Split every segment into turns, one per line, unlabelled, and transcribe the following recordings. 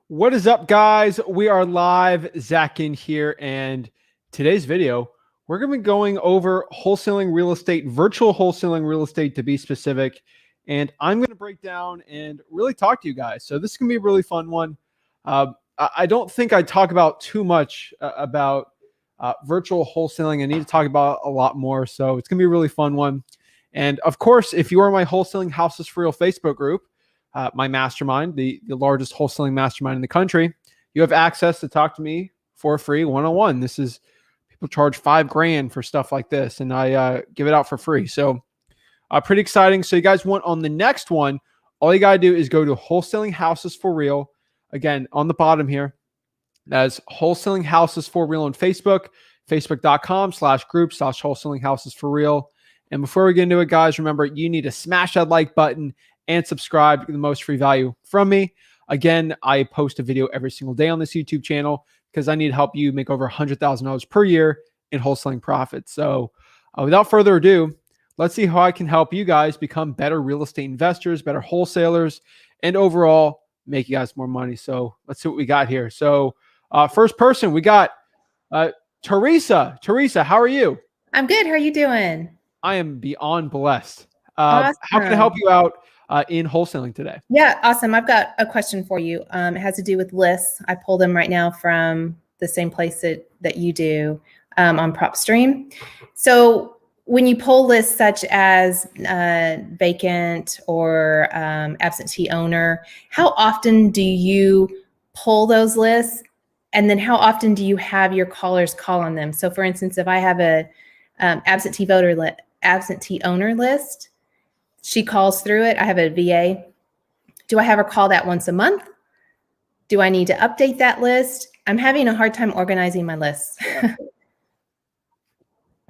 What is up, guys? We are live. Zach Ginn here, and today's video, we're going to be going over wholesaling real estate, virtual wholesaling real estate to be specific, and I'm going to break down and really talk to you guys. So this is going to be a really fun one. I don't think I talk about too much about virtual wholesaling. I need to talk about a lot more, so it's going to be a really fun one. And of course, if you are my Wholesaling Houses for Real Facebook group, my mastermind, the largest wholesaling mastermind in the country, you have access to talk to me for free one-on-one. This is, people charge $5,000 for stuff like this, and I give it out for free. So pretty exciting. So you guys want on the next one, all you got to do is go to Wholesaling Houses for Real. Again, on the bottom here, that's Wholesaling Houses for Real on Facebook, facebook.com/group/Wholesaling Houses for Real. And before we get into it, guys, remember, you need to smash that like button and subscribe to get the most free value from me. Again, I post a video every single day on this YouTube channel because I need to help you make over $100,000 per year in wholesaling profits. So without further ado, let's see how I can help you guys become better real estate investors, better wholesalers, and overall make you guys more money. So let's see what we got here. So first person, we got Teresa. Teresa, how are you?
I'm good. How are you doing?
I am beyond blessed.
Awesome.
How can I help you out in wholesaling today?
Yeah, awesome. I've got a question for you. It has to do with lists. I pull them right now from the same place that you do on PropStream. So when you pull lists such as vacant or absentee owner, how often do you pull those lists? And then how often do you have your callers call on them? So for instance, if I have a absentee owner list, she calls through it. I have a VA. Do I have her call that once a month? Do I need to update that list? I'm having a hard time organizing my lists.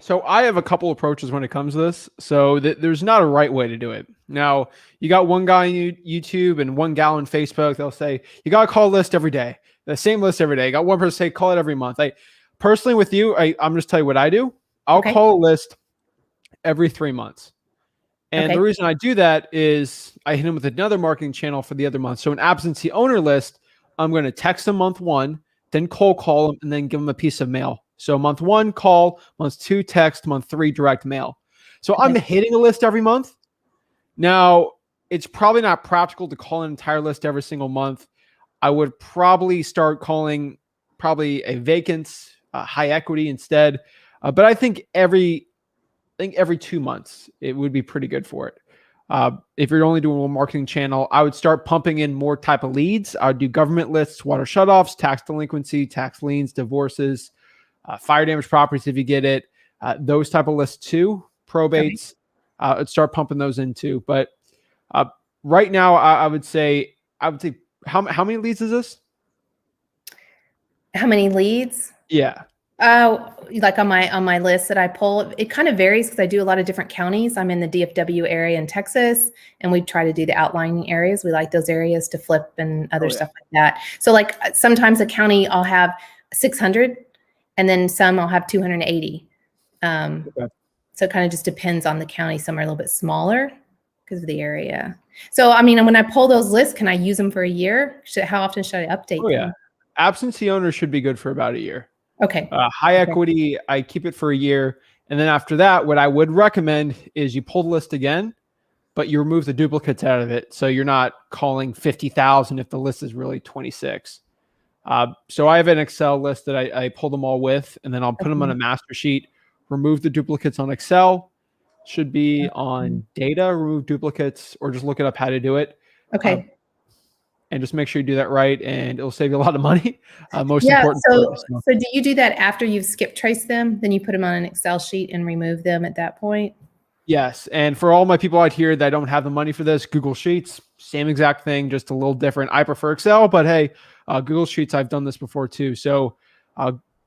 So I have a couple approaches when it comes to this. So there's not a right way to do it. Now, you got one guy on YouTube and one gal on Facebook. They'll say, you got to call a list every day. The same list every day. You got one person say, call it every month. Personally with you, I'm just tell you what I do. I'll call a list every 3 months. And the reason I do that is I hit them with another marketing channel for the other month. So an absentee owner list, I'm going to text them month one, then cold call them, and then give them a piece of mail. So month one, call, month two, text, month three, direct mail. So I'm hitting a list every month. Now, it's probably not practical to call an entire list every single month. I would probably start calling a vacant, high equity instead. But I think every 2 months, it would be pretty good for it. If you're only doing one marketing channel, I would start pumping in more type of leads. I would do government lists, water shutoffs, tax delinquency, tax liens, divorces, fire damage properties if you get it, those type of lists too, probates. I'd start pumping those in too. But right now, I would say how many leads is this?
How many leads?
Yeah.
Like on my list that I pull, it kind of varies because I do a lot of different counties. I'm in the DFW area in Texas, and we try to do the outlying areas. We like those areas to flip and other stuff like that. So like sometimes a county I'll have 600, and then some I'll have 280. So it kind of just depends on the county. Some are a little bit smaller because of the area. So I mean, when I pull those lists, can I use them for a year? How often should I update them?
Yeah, absentee owners should be good for about a year.
Okay.
High equity, I keep it for a year. And then after that, what I would recommend is you pull the list again, but you remove the duplicates out of it. So you're not calling 50,000 if the list is really 26. So I have an Excel list that I pull them all with, and then I'll put them on a master sheet, remove the duplicates on Excel. Should be on data, remove duplicates, or just look it up how to do it.
Okay.
And just make sure you do that right, and it'll save you a lot of money. Most important.
So do you do that after you've skip traced them? Then you put them on an Excel sheet and remove them at that point?
Yes. And for all my people out here that don't have the money for this, Google Sheets, same exact thing, just a little different. I prefer Excel, but hey, Google Sheets, I've done this before too. So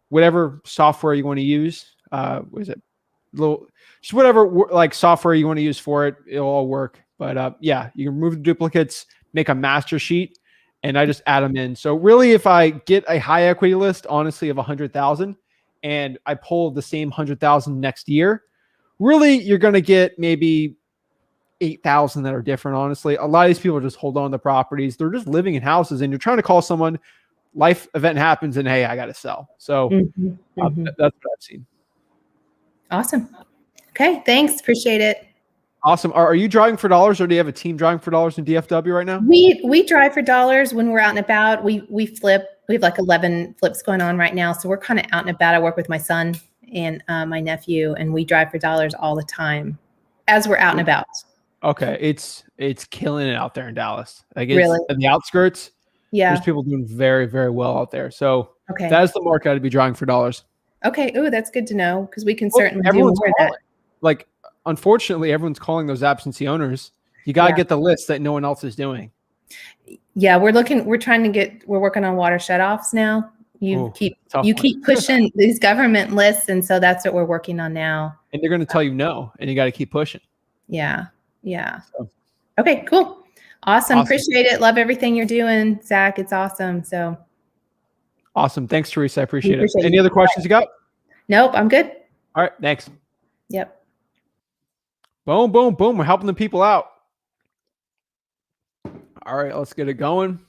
whatever software you want to use, just whatever like software you want to use for it, it'll all work. But yeah, you can remove the duplicates, make a master sheet, and I just add them in. So really, if I get a high equity list, honestly, of 100,000, and I pull the same 100,000 next year, really, you're going to get maybe 8,000 that are different. Honestly, a lot of these people just hold on to properties. They're just living in houses, and you're trying to call someone. Life event happens, and hey, I got to sell. So that's what I've seen.
Awesome. Okay, thanks. Appreciate it.
Awesome. Are you driving for dollars, or do you have a team driving for dollars in DFW right now?
We drive for dollars when we're out and about. We flip. We have like 11 flips going on right now, so we're kind of out and about. I work with my son and my nephew, and we drive for dollars all the time as we're out and about.
Okay, it's killing it out there in Dallas. Like,
Really?
In the outskirts.
Yeah.
There's people doing very, very well out there. So
okay,
that is the market to be driving for dollars.
Okay. Oh, that's good to know, because we can certainly do more of that.
Like, unfortunately, everyone's calling those absentee owners. You got to get the list that no one else is doing.
Yeah, we're working on water shutoffs now. You keep pushing these government lists, and so that's what we're working on now.
And they're going to tell you no, and you got to keep pushing.
Yeah. So. Okay, cool. Awesome. Appreciate it. Love everything you're doing, Zach. It's awesome. So
awesome. Thanks, Teresa. I appreciate it. Any other questions you got?
Nope, I'm good.
All right, thanks.
Yep.
Boom, boom, boom. We're helping the people out. All right, let's get it going.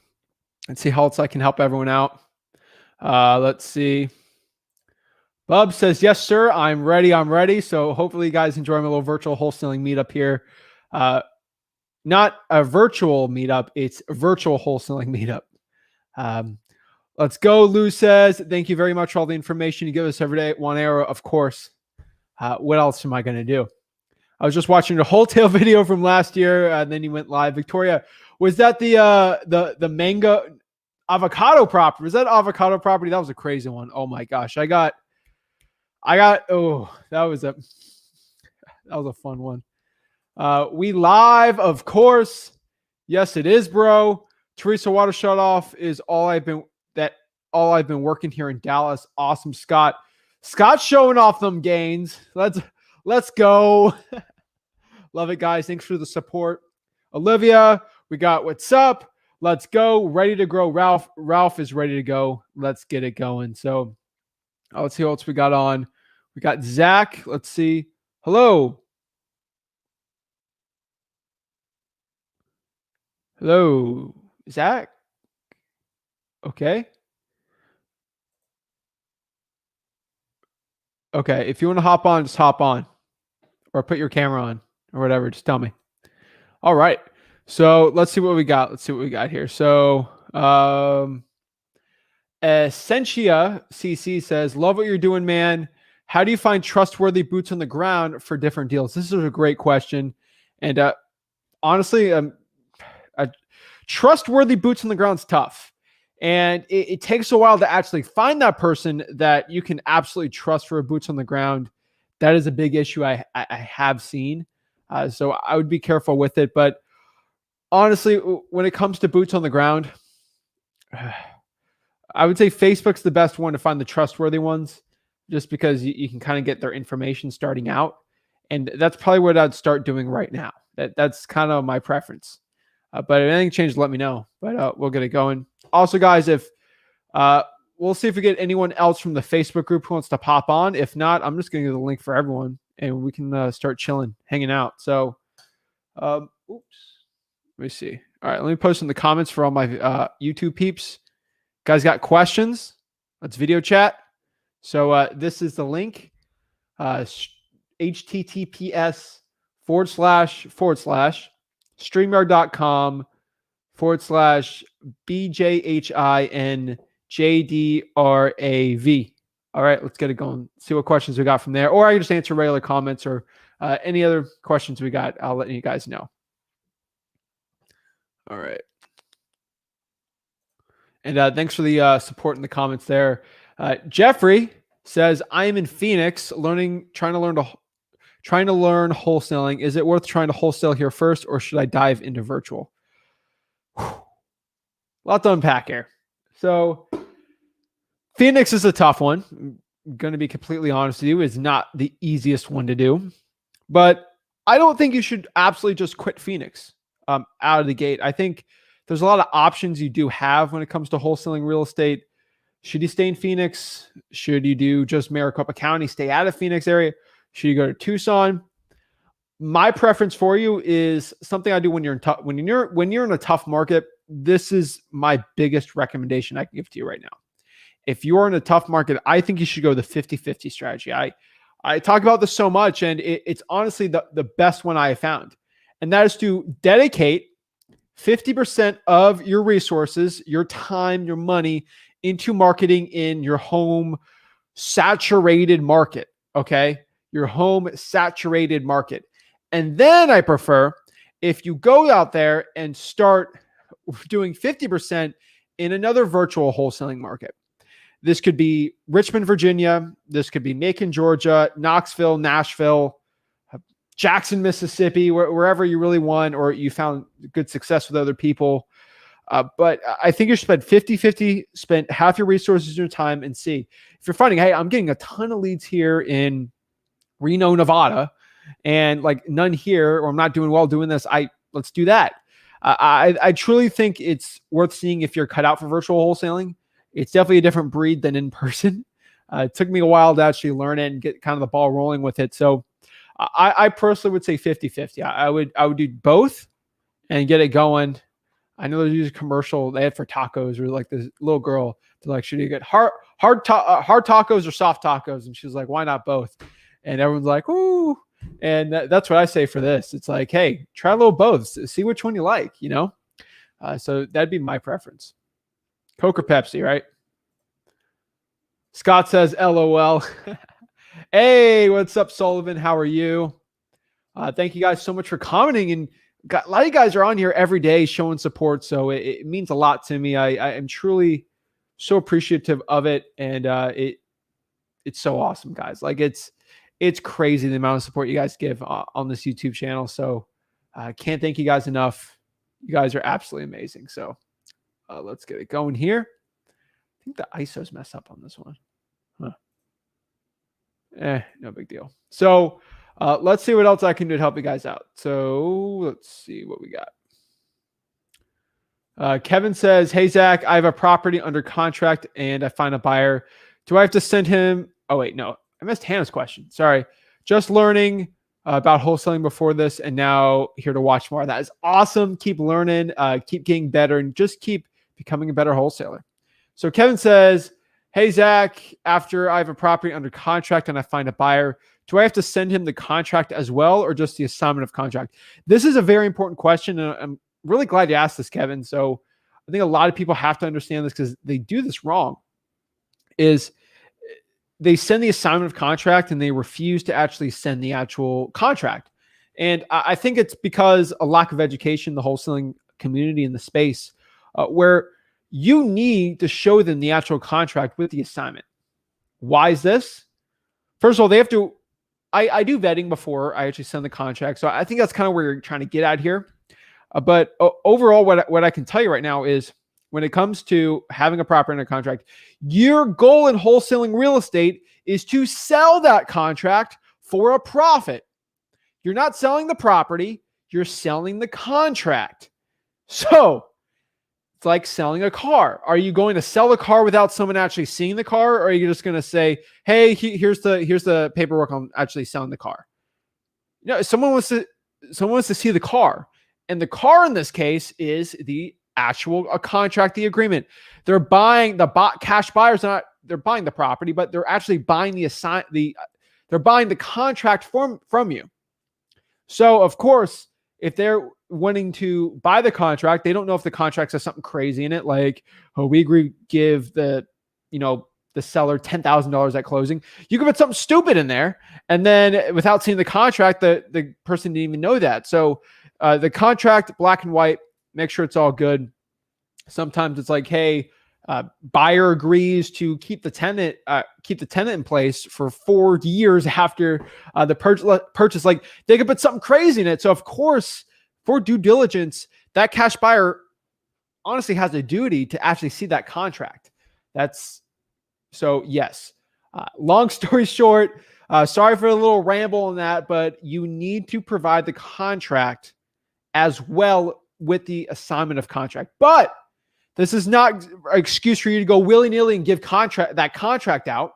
Let's see how else I can help everyone out. Let's see. Bub says, yes, sir. I'm ready. So hopefully you guys enjoy my little virtual wholesaling meetup here. Not a virtual meetup. It's a virtual wholesaling meetup. Let's go. Lou says, thank you very much for all the information you give us every day. 1 hour, of course. What else am I going to do? I was just watching the wholesale video from last year, and then you went live. Victoria, was that the mango avocado property? Was that avocado property? That was a crazy one. Oh my gosh. that was a fun one. We live, of course. Yes, it is, bro. Teresa, water shut off is all I've been working here in Dallas. Awesome, Scott. Scott's showing off them gains. Let's go. Love it, guys. Thanks for the support. Olivia, we got what's up. Let's go. Ready to grow. Ralph is ready to go. Let's get it going. So let's see what else we got on. We got Zach. Let's see. Hello. Hello, Zach. Okay. Okay. If you want to hop on, just hop on, or put your camera on, or whatever. Just tell me. All right. So let's see what we got. Here. So Essentia CC says, love what you're doing, man. How do you find trustworthy boots on the ground for different deals? This is a great question. And honestly, trustworthy boots on the ground is tough. And it takes a while to actually find that person that you can absolutely trust for boots on the ground. That is a big issue I have seen. So I would be careful with it. But honestly, when it comes to boots on the ground, I would say Facebook's the best one to find the trustworthy ones, just because you can kind of get their information starting out. And that's probably what I'd start doing right now. That's kind of my preference. But if anything changes, let me know. But we'll get it going. Also, guys, if we'll see if we get anyone else from the Facebook group who wants to pop on. If not, I'm just going to give the link for everyone, and we can start chilling, hanging out. So, oops. Let me see. All right, let me post in the comments for all my YouTube peeps. Guys got questions? Let's video chat. So this is the link. https://BJHINJDRAV. All right, let's get it going. See what questions we got from there. Or I can just answer regular comments or any other questions we got. I'll let you guys know. All right. And thanks for the support in the comments there. Jeffrey says, I am in Phoenix trying to learn wholesaling. Is it worth trying to wholesale here first, or should I dive into virtual? A lot to unpack here. So Phoenix is a tough one. I'm going to be completely honest with you. It's not the easiest one to do, but I don't think you should absolutely just quit Phoenix out of the gate. I think there's a lot of options you do have when it comes to wholesaling real estate. Should you stay in Phoenix? Should you do just Maricopa County, stay out of Phoenix area? Should you go to Tucson? My preference for you is something I do when you're in when you're in a tough market. This is my biggest recommendation I can give to you right now. If you're in a tough market, I think you should go the 50-50 strategy. I talk about this so much, and it's honestly the best one I have found. And that is to dedicate 50% of your resources, your time, your money into marketing in your home saturated market. Okay. Your home saturated market. And then I prefer if you go out there and start doing 50% in another virtual wholesaling market. This could be Richmond, Virginia. This could be Macon, Georgia, Knoxville, Nashville, Jackson, Mississippi, wherever you really want, or you found good success with other people. But I think you should spend 50-50, spend half your resources and your time, and see. If you're finding, hey, I'm getting a ton of leads here in Reno, Nevada, and like none here, or I'm not doing well doing this, let's do that. I truly think it's worth seeing if you're cut out for virtual wholesaling. It's definitely a different breed than in person. It took me a while to actually learn it and get kind of the ball rolling with it. So I personally would say 50-50. I would do both and get it going. I know there's a commercial they had for tacos, where like this little girl, they're like, should you get hard tacos or soft tacos? And she's like, why not both? And everyone's like, ooh. And that's what I say for this. It's like, hey, try a little both. See which one you like, you know? So that'd be my preference. Coke or Pepsi, right? Scott says, LOL. Hey, what's up, Sullivan? How are you? Thank you guys so much for commenting. And a lot of you guys are on here every day showing support. So it means a lot to me. I am truly so appreciative of it. And it's so awesome, guys. Like it's crazy the amount of support you guys give on this YouTube channel. So I can't thank you guys enough. You guys are absolutely amazing. So let's get it going here. I think the ISO's messed up on this one. No big deal. So let's see what else I can do to help you guys out. So let's see what we got. Kevin says, hey, Zach, I have a property under contract and I find a buyer. Do I have to send him? Oh, wait, no. I missed Hannah's question. Sorry. Just learning about wholesaling before this and now here to watch more. That is awesome. Keep learning, keep getting better, and just keep becoming a better wholesaler. So Kevin says, hey, Zach, after I have a property under contract and I find a buyer, do I have to send him the contract as well or just the assignment of contract? This is a very important question, and I'm really glad you asked this, Kevin. So I think a lot of people have to understand this because they do this wrong, is they send the assignment of contract and they refuse to actually send the actual contract. And I think it's because a lack of education in the wholesaling community in the space where you need to show them the actual contract with the assignment. Why is this? First of all, they have to, I do vetting before I actually send the contract. So I think that's kind of where you're trying to get at here. But overall, what I can tell you right now is when it comes to having a property under contract, your goal in wholesaling real estate is to sell that contract for a profit. You're not selling the property, you're selling the contract. So it's like selling a car. Are you going to sell the car without someone actually seeing the car? Or are you just going to say, hey, here's the paperwork on actually selling the car? You know, someone wants to see the car. And the car in this case is the actual contract, the agreement. They're buying cash buyers, they're buying the property, but they're actually buying they're buying the contract from you. So of course, if they're wanting to buy the contract, they don't know if the contract has something crazy in it, like, oh, we agree give the seller $10,000 at closing. You can put something stupid in there, and then without seeing the contract, the person didn't even know that. So the contract, black and white, make sure it's all good. Sometimes it's like, hey, buyer agrees to keep the tenant in place for 4 years after the purchase. Like they could put something crazy in it. So of course, for due diligence, that cash buyer honestly has a duty to actually see that contract. So yes. Long story short, sorry for a little ramble on that, but you need to provide the contract as well with the assignment of contract. But this is not an excuse for you to go willy-nilly and give that contract out.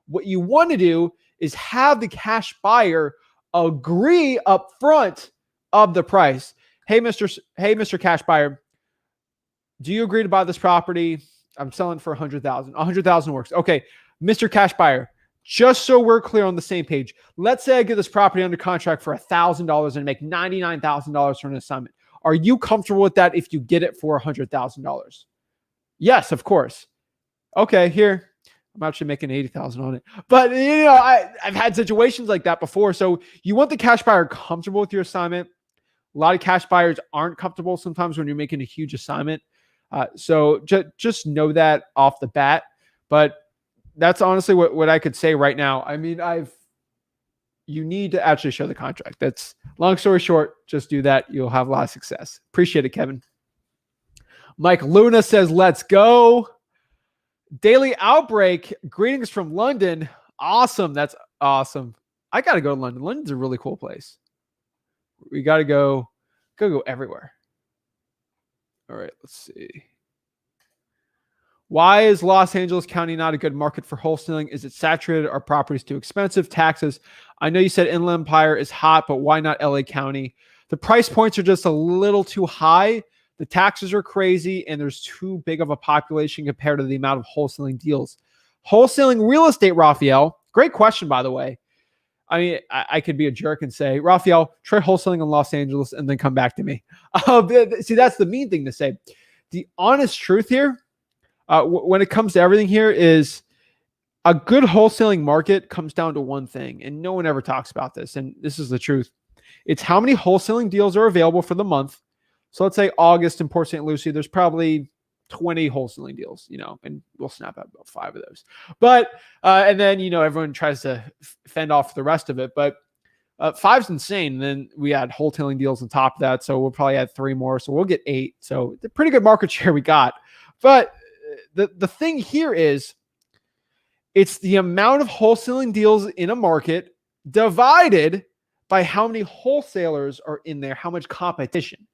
What you want to do is have the cash buyer agree up front of the price. Hey, Mr. Cash Buyer, do you agree to buy this property? I'm selling for 100,000. 100,000 works. Okay, Mr. Cash Buyer, just so we're clear on the same page, let's say I get this property under contract for $1,000 and make $99,000 for an assignment. Are you comfortable with that if you get it for $100,000? Yes, of course. Okay, here. I'm actually making 80,000 on it. But I've had situations like that before. So you want the cash buyer comfortable with your assignment. A lot of cash buyers aren't comfortable sometimes when you're making a huge assignment. So just know that off the bat. But that's honestly what I could say right now. I mean, you need to actually show the contract. That's long story short. Just do that. You'll have a lot of success. Appreciate it, Kevin. Mike Luna says, let's go. Daily Outbreak. Greetings from London. Awesome. That's awesome. I got to go to London. London's a really cool place. We got to go everywhere. All right, let's see. Why is Los Angeles County not a good market for wholesaling? Is it saturated? Are properties too expensive? Taxes? I know you said Inland Empire is hot, but why not LA County? The price points are just a little too high. The taxes are crazy, and there's too big of a population compared to the amount of wholesaling deals. Wholesaling real estate, Raphael. Great question, by the way. I mean, I could be a jerk and say, Raphael, try wholesaling in Los Angeles and then come back to me. See, that's the mean thing to say. The honest truth here, when it comes to everything here, is a good wholesaling market comes down to one thing, and no one ever talks about this, and this is the truth. It's how many wholesaling deals are available for the month. So let's say August in Port St. Lucie, there's probably 20 wholesaling deals, and we'll snap out about 5 of those. But, and then, everyone tries to fend off the rest of it. But 5's insane. And then we add wholesaling deals on top of that. So we'll probably add 3 more. So we'll get 8. So it's a pretty good market share we got. But the thing here is, it's the amount of wholesaling deals in a market divided by how many wholesalers are in there, how much competition.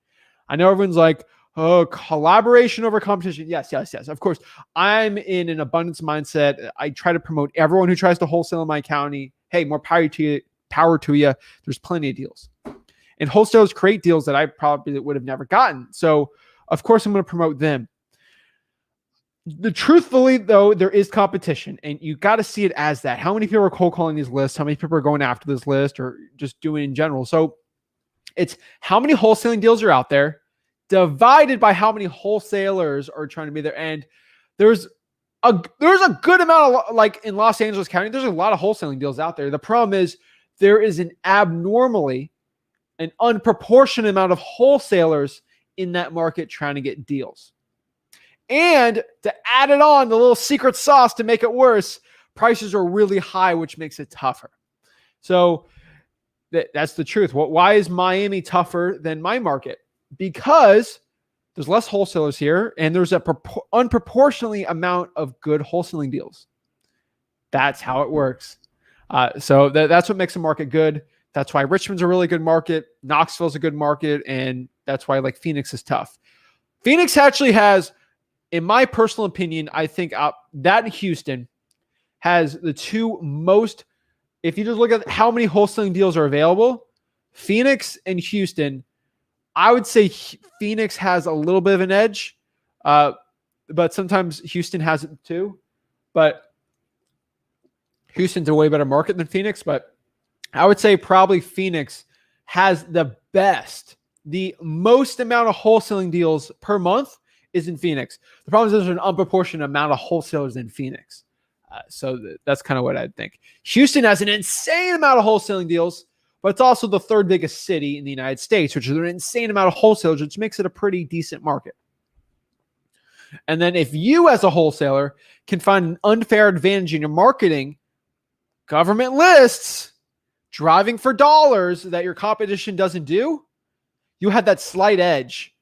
I know everyone's like, oh, collaboration over competition. Yes. Of course, I'm in an abundance mindset. I try to promote everyone who tries to wholesale in my county. Hey, more power to you. There's plenty of deals. And wholesalers create deals that I probably would have never gotten. So, of course, I'm going to promote them. Truthfully, though, there is competition, and you got to see it as that. How many people are cold calling these lists? How many people are going after this list, or just doing it in general? So it's how many wholesaling deals are out there divided by how many wholesalers are trying to be there. And there's a good amount of, like in Los Angeles County, there's a lot of wholesaling deals out there. The problem is there is an unproportionate amount of wholesalers in that market trying to get deals. And to add it on, the little secret sauce to make it worse, prices are really high, which makes it tougher. So that's the truth. Why is Miami tougher than my market? Because there's less wholesalers here, and there's a unproportionately amount of good wholesaling deals. That's how it works. So that's what makes a market good. That's why Richmond's a really good market. Knoxville's a good market, and that's why Phoenix is tough. Phoenix actually has, in my personal opinion, I think that Houston has the 2 most. If you just look at how many wholesaling deals are available, Phoenix and Houston, I would say Phoenix has a little bit of an edge, but sometimes Houston has it too. But Houston's a way better market than Phoenix. But I would say probably Phoenix has the most amount of wholesaling deals per month is in Phoenix. The problem is there's an unproportionate amount of wholesalers in Phoenix. So that's kind of what I'd think. Houston has an insane amount of wholesaling deals, but it's also the 3rd biggest city in the United States, which is an insane amount of wholesalers, which makes it a pretty decent market. And then if you as a wholesaler can find an unfair advantage in your marketing, government lists, driving for dollars that your competition doesn't do, you have that slight edge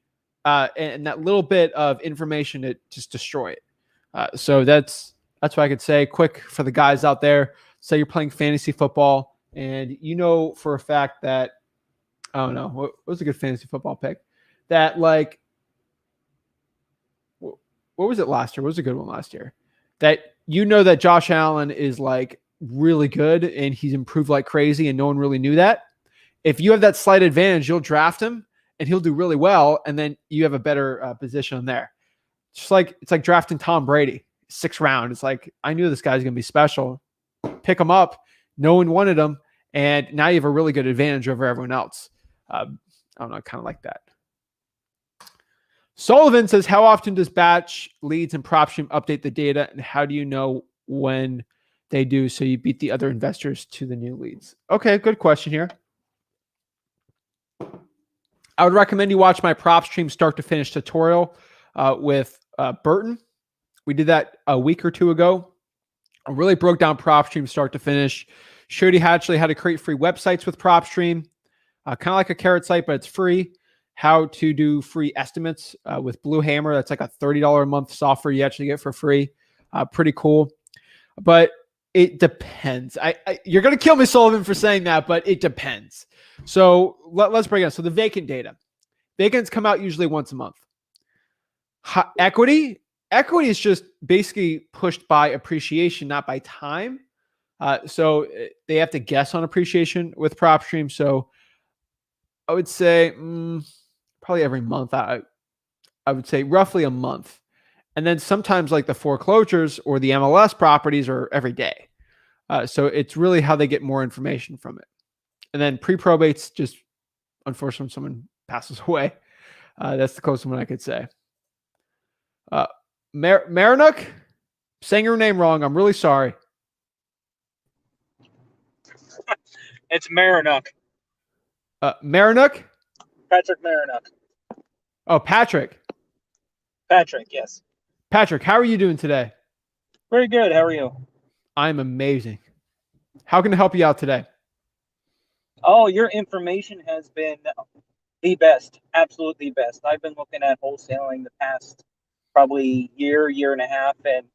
and that little bit of information to just destroy it. So that's what I could say. Quick for the guys out there, say you're playing fantasy football, and for a fact that, I don't know, what was a good fantasy football pick? That what was it last year? What was a good one last year? That that Josh Allen is really good and he's improved like crazy and no one really knew that. if you have that slight advantage, you'll draft him and he'll do really well. And then you have a better position there. It's like drafting Tom Brady, 6th round. It's like, I knew this guy's going to be special. Pick him up. No one wanted him. And now you have a really good advantage over everyone else. I don't know, kind of like that. Sullivan says, how often does batch leads and PropStream update the data, and how do you know when they do so you beat the other investors to the new leads? Okay, good question here. I would recommend you watch my PropStream start to finish tutorial with Burton. We did that a week or two ago. I really broke down PropStream start to finish. Showed you actually how to create free websites with PropStream. Kind of like a carrot site, but it's free. How to do free estimates with Blue Hammer. That's like a $30 a month software you actually get for free. Pretty cool. But it depends. You're going to kill me, Sullivan, for saying that, but it depends. So let's break it down. So the vacant data. Vacants come out usually once a month. Equity is just basically pushed by appreciation, not by time. So they have to guess on appreciation with PropStream. So I would say probably every month. I would say roughly a month. And then sometimes like the foreclosures or the MLS properties are every day. So it's really how they get more information from it. And then pre-probates, just unfortunately when someone passes away. That's the closest one I could say. Marinuk, saying your name wrong. I'm really sorry.
It's Marinuk.
Marinuk?
Patrick Marinuk.
Oh, Patrick.
Patrick, yes.
Patrick, how are you doing today?
Very good. How are you?
I'm amazing. How can I help you out today?
Oh, your information has been the best. Absolutely best. I've been looking at wholesaling the past probably year and a half, and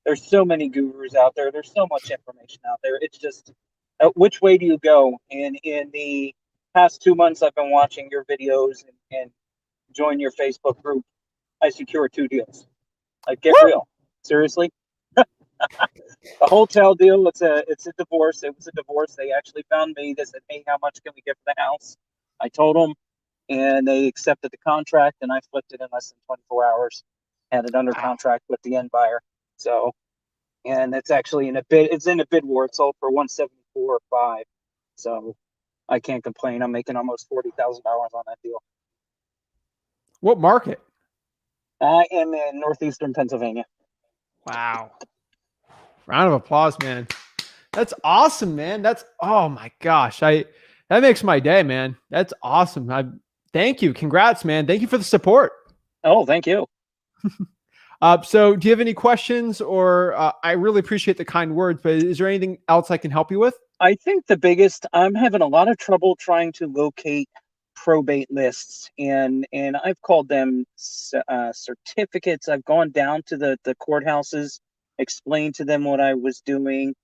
there's so many gurus out there. There's so much information out there. It's just, which way do you go? And in the past 2 months, I've been watching your videos and join your Facebook group. I secured 2 deals. Like, get real. Seriously. The hotel deal, it's a divorce. It was a divorce. They actually found me. They said, hey, how much can we get for the house? I told them, and they accepted the contract, and I flipped it in less than 24 hours. Had it under contract with the end buyer. So, and it's actually in a bid. It's in a bid war. It's sold for $174,500. So, I can't complain. I'm making almost $40,000 on that deal.
What market?
I am in northeastern Pennsylvania.
Wow. Round of applause, man. That's awesome, man. Oh my gosh. That makes my day, man. That's awesome. Thank you. Congrats, man. Thank you for the support.
Oh, thank you.
So do you have any questions or I really appreciate the kind words, but is there anything else I can help you with?
I think the biggest, I'm having a lot of trouble trying to locate probate lists, and I've called them certificates. I've gone down to the courthouses, explained to them what I was doing.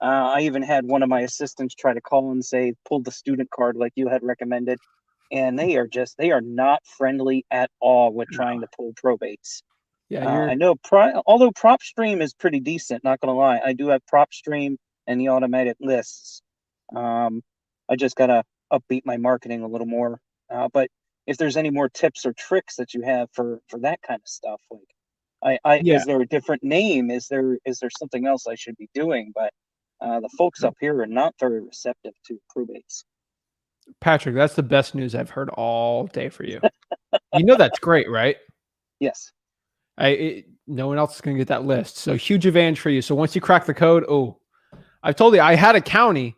I even had one of my assistants try to call and say, pull the student card like you had recommended. And they are not friendly at all with trying to pull probates.
Yeah,
I know, although PropStream is pretty decent, not going to lie. I do have PropStream and the automated lists. I just got to upbeat my marketing a little more. But if there's any more tips or tricks that you have for that kind of stuff, like is there a different name? Is there something else I should be doing? But the folks up here are not very receptive to probates.
Patrick, that's the best news I've heard all day for you. You know that's great, right?
Yes.
No one else is going to get that list. So huge advantage for you. So once you crack the code, I told you I had a county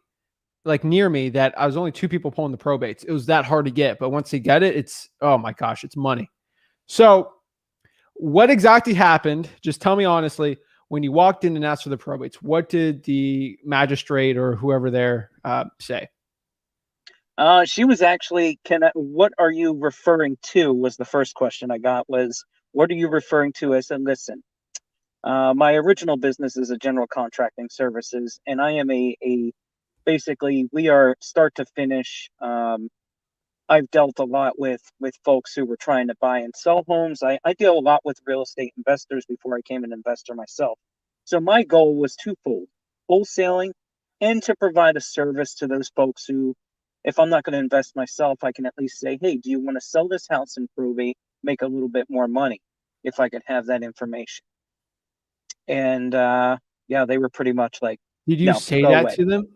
like near me that I was only 2 people pulling the probates. It was that hard to get, but once you get it, it's, oh my gosh, it's money. So what exactly happened? Just tell me honestly, when you walked in and asked for the probates, what did the magistrate or whoever there say?
She was actually, what are you referring to was the first question I got was, what are you referring to? I said, listen, my original business is a general contracting services, and I am basically, we are start to finish. I've dealt a lot with folks who were trying to buy and sell homes. I deal a lot with real estate investors before I became an investor myself. So my goal was twofold: wholesaling and to provide a service to those folks who if I'm not going to invest myself, I can at least say, hey, do you want to sell this house in probate, make a little bit more money if I could have that information? And yeah, they were pretty much like,
Did you
no,
say
go
that
away.
to them?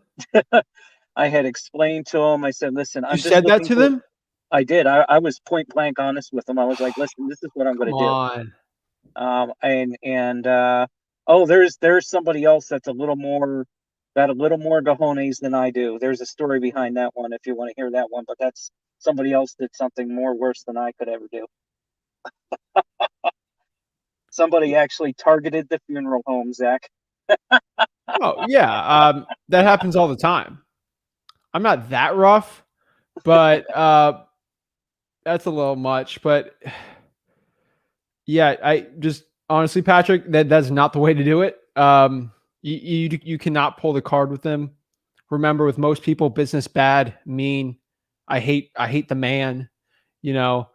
I had explained to them, I said, listen,
You
I'm just
said that
looking
to
for,
them?
I did. I was point blank honest with them. I was like, listen, this is what I'm going
Come
to do.
on.
Oh, there's somebody else that's got a little more cojones than I do. There's a story behind that one if you want to hear that one, but that's somebody else did something more worse than I could ever do. Somebody actually targeted the funeral home, Zach.
Oh, yeah. That happens all the time. I'm not that rough, but that's a little much. But yeah, I just honestly, Patrick, that's not the way to do it. You cannot pull the card with them. Remember, with most people, business bad, mean. I hate the man. You know,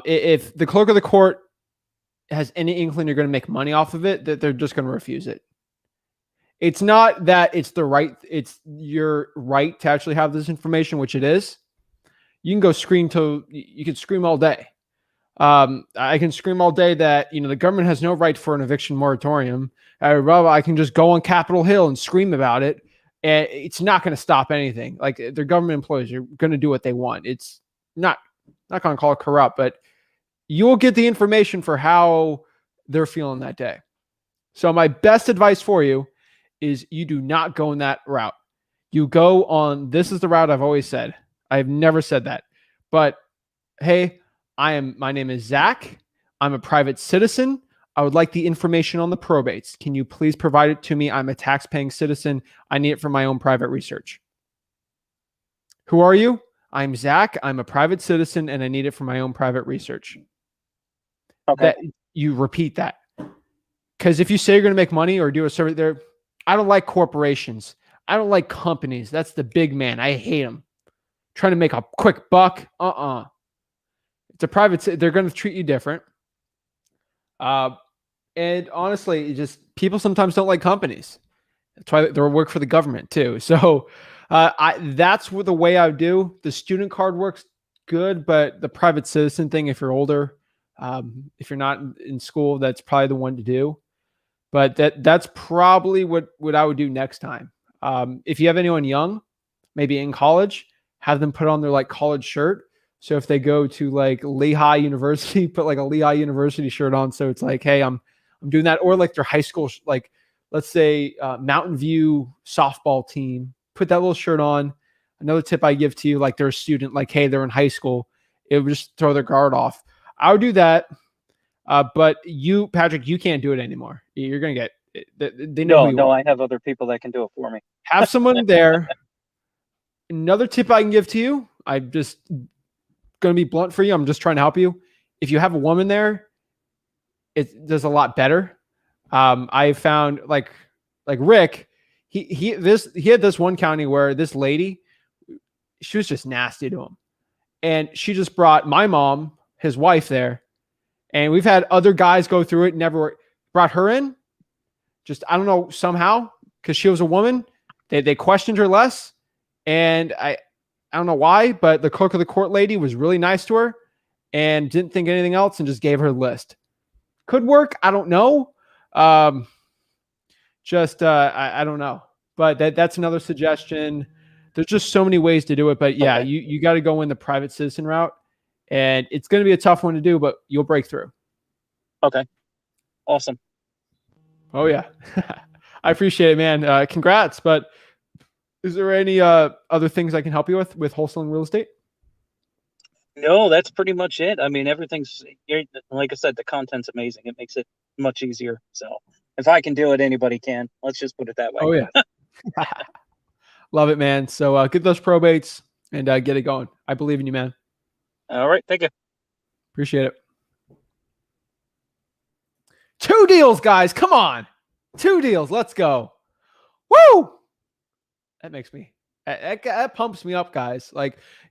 if the clerk of the court has any inkling you're going to make money off of it, that they're just going to refuse it. It's not that it's your right to actually have this information, which it is. You can go scream you can scream all day. I can scream all day that, the government has no right for an eviction moratorium. I can just go on Capitol Hill and scream about it. And it's not going to stop anything. Like, they're government employees. You're going to do what they want. It's not going to call it corrupt, but you'll get the information for how they're feeling that day. So my best advice for you is you do not go in that route. You go on, this is the route I've always said. I've never said that. But hey, my name is Zach. I'm a private citizen. I would like the information on the probates. Can you please provide it to me? I'm a tax-paying citizen. I need it for my own private research. Who are you? I'm Zach. I'm a private citizen and I need it for my own private research.
Okay.
You repeat that. Because if you say you're going to make money or do a survey there, I don't like corporations. I don't like companies. That's the big man. I hate them. Trying to make a quick buck. It's a private, they're going to treat you different. And honestly, people sometimes don't like companies. That's why they work for the government too. So that's the way I would do. The student card works good, but the private citizen thing, if you're older, if you're not in school, that's probably the one to do. But that's probably what I would do next time. If you have anyone young, maybe in college, have them put on their college shirt. So if they go to Lehigh University, put a Lehigh University shirt on. So it's hey, I'm doing that. Or their high school, let's say Mountain View softball team, put that little shirt on. Another tip I give to you, they're a student, hey, they're in high school, it would just throw their guard off. I would do that. But you, Patrick, you can't do it anymore. You're going to get, they know who you are.
I have other people that can do it for me.
Have someone there. Another tip I can give to you, I'm just going to be blunt for you. I'm just trying to help you. If you have a woman there, it does a lot better. I found like Rick, he had this one county where this lady, she was just nasty to him. And she just brought my mom, his wife there. And we've had other guys go through it, never brought her in. Just, I don't know, somehow, because she was a woman, they questioned her less. And I don't know why, but the clerk of the court lady was really nice to her and didn't think anything else and just gave her a list. Could work. I don't know. I don't know. But that's another suggestion. There's just so many ways to do it. But yeah, okay. You got to go in the private citizen route. And it's going to be a tough one to do, but you'll break through.
Okay. Awesome.
Oh, yeah. I appreciate it, man. Congrats. But is there any other things I can help you with wholesaling real estate?
No, that's pretty much it. I mean, everything's, like I said, the content's amazing. It makes it much easier. So if I can do it, anybody can. Let's just put it that way.
Oh, yeah. Love it, man. So get those probates and get it going. I believe in you, man.
All right. Thank you. Appreciate it.
2 deals, guys. Come on. 2 deals. Let's go. Woo! That makes me, that pumps me up, guys.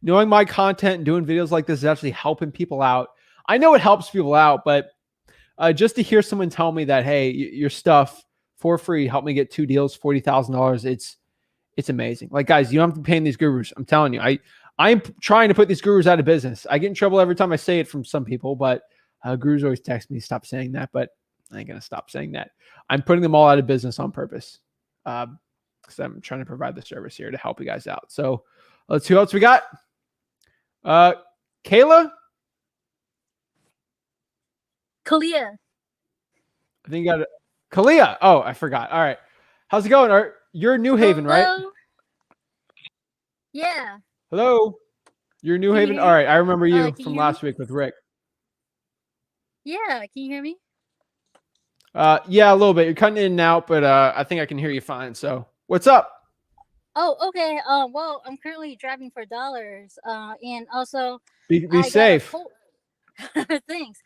Knowing my content and doing videos like this is actually helping people out. I know it helps people out, but just to hear someone tell me that, hey, your stuff for free helped me get 2 deals, $40,000. It's amazing. Guys, you don't have to pay these gurus. I'm telling you, I'm trying to put these gurus out of business. I get in trouble every time I say it from some people, but gurus always text me, stop saying that, but I ain't going to stop saying that. I'm putting them all out of business on purpose because I'm trying to provide the service here to help you guys out. So let's see who else we got. Kayla?
Kalia.
I think you got it. Kalia. Oh, I forgot. All right. How's it going? You're New Haven, right?
Yeah.
Hello. You're New Haven? All right. I remember you from last week with Rick.
Yeah. Can you hear me?
Yeah, a little bit. You're cutting in and out, but I think I can hear you fine. So what's up?
Oh, okay. Well, I'm currently driving for dollars. And also
Be safe.
Thanks.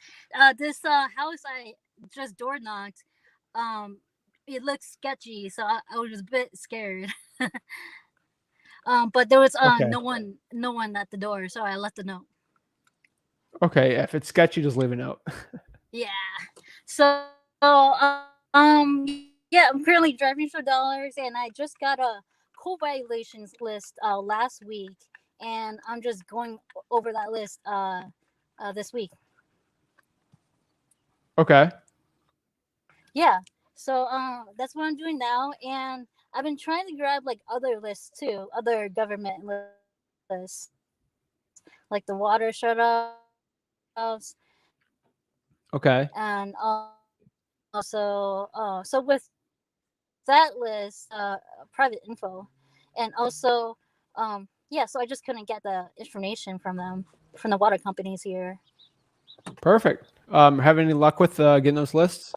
This house I just door knocked. It looks sketchy, so I was a bit scared. But there was
Okay.
no one at the door, so I left a note.
Okay, if it's sketchy, just leave a note.
Yeah. So yeah, I'm currently driving for dollars, and I just got a code violations list last week, and I'm just going over that list this week.
Okay.
Yeah. So that's what I'm doing now, and I've been trying to grab like other lists too, other government lists, like the water shutoffs.
Okay.
And also, so with that list, private info, and also, yeah. So I just couldn't get the information from them, from the water companies here.
Perfect. Have any luck with getting those lists?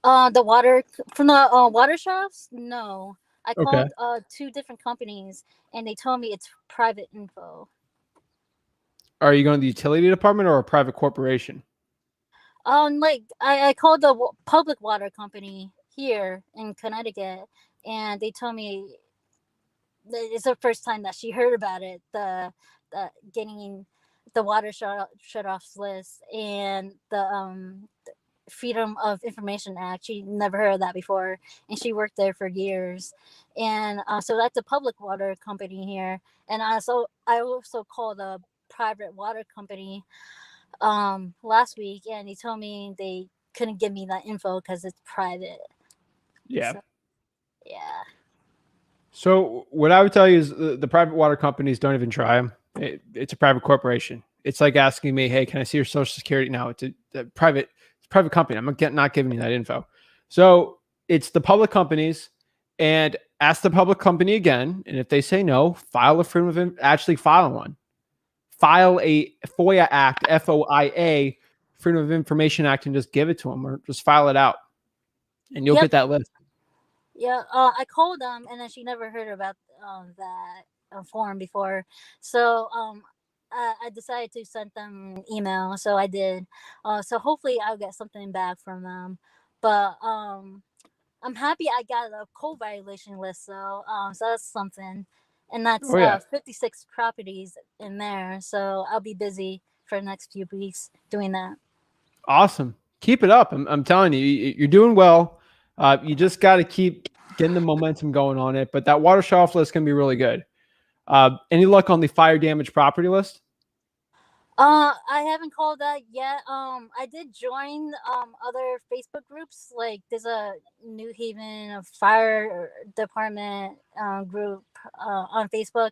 The water from the water shops? No, I
Okay.
called 2 different companies, and they told me it's private info.
Are you going to the utility department or a private corporation?
Like I called the public water company here in Connecticut, and they told me that it's the first time that she heard about it. The getting the water shutoffs list and the Freedom of Information Act. She never heard of that before, and she worked there for years. And so that's a public water company here. And I also called a private water company last week, and he told me they couldn't give me that info because it's private.
Yeah.
So, yeah.
So what I would tell you is the private water companies don't even try them. It's a private corporation. It's like asking me, "Hey, can I see your social security?" Now it's a private company. I'm not giving you that info. So it's the public companies, and ask the public company again. And if they say no, file a actually file one. File a FOIA Act, FOIA, Freedom of Information Act, and just give it to them, or just file it out, and you'll get that list.
Yeah, I called them, and then she never heard about that form before. So I decided to send them an email. So I did. So hopefully I'll get something back from them. But I'm happy I got a code violation list, though. So that's something. And that's 56 properties in there. So I'll be busy for the next few weeks doing that.
Awesome. Keep it up. I'm telling you, you're doing well. You just got to keep getting the momentum going on it. But that water shutoff list can be really good. Any luck on the fire damage property list?
I haven't called that yet. I did join other Facebook groups. Like there's a New Haven fire department group on Facebook,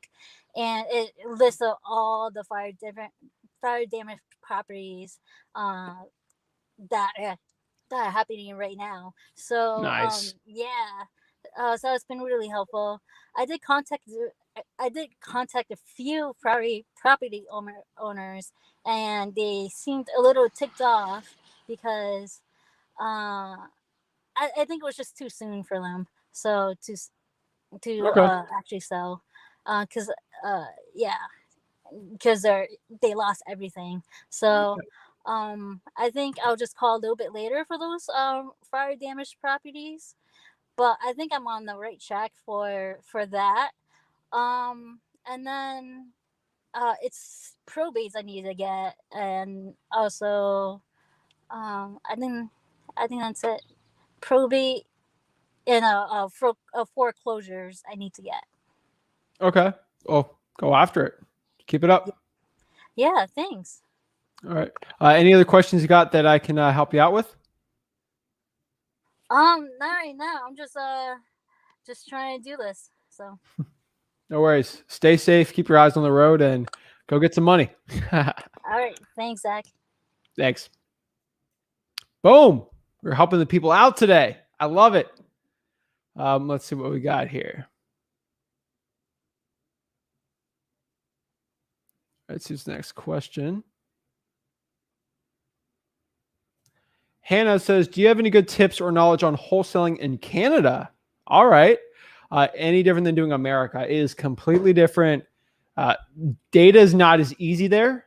and it lists all the fire damage properties that are happening right now. So
Nice.
yeah. So it's been really helpful. I did contact a few property owners, and they seemed a little ticked off because I think it was just too soon for them. So to actually sell, because yeah, because they lost everything. So I think I'll just call a little bit later for those fire damaged properties. But I think I'm on the right track for that. And then it's probates I need to get, and also I think that's it. Probate and foreclosures I need to get.
Okay. Well, Go after it. Keep it up.
Yeah, thanks.
All right. Any other questions you got that I can help you out with?
Not right now. I'm just trying to do this. So
No worries. Stay safe. Keep your eyes on the road and go get some money.
all right, thanks, Zach.
Thanks. Boom. We're helping the people out today. I love it. Let's see what we got here. Let's see the next question. Hannah says, do you have any good tips or knowledge on wholesaling in Canada? All right. Any different than doing America? It is completely different. Data is not as easy there.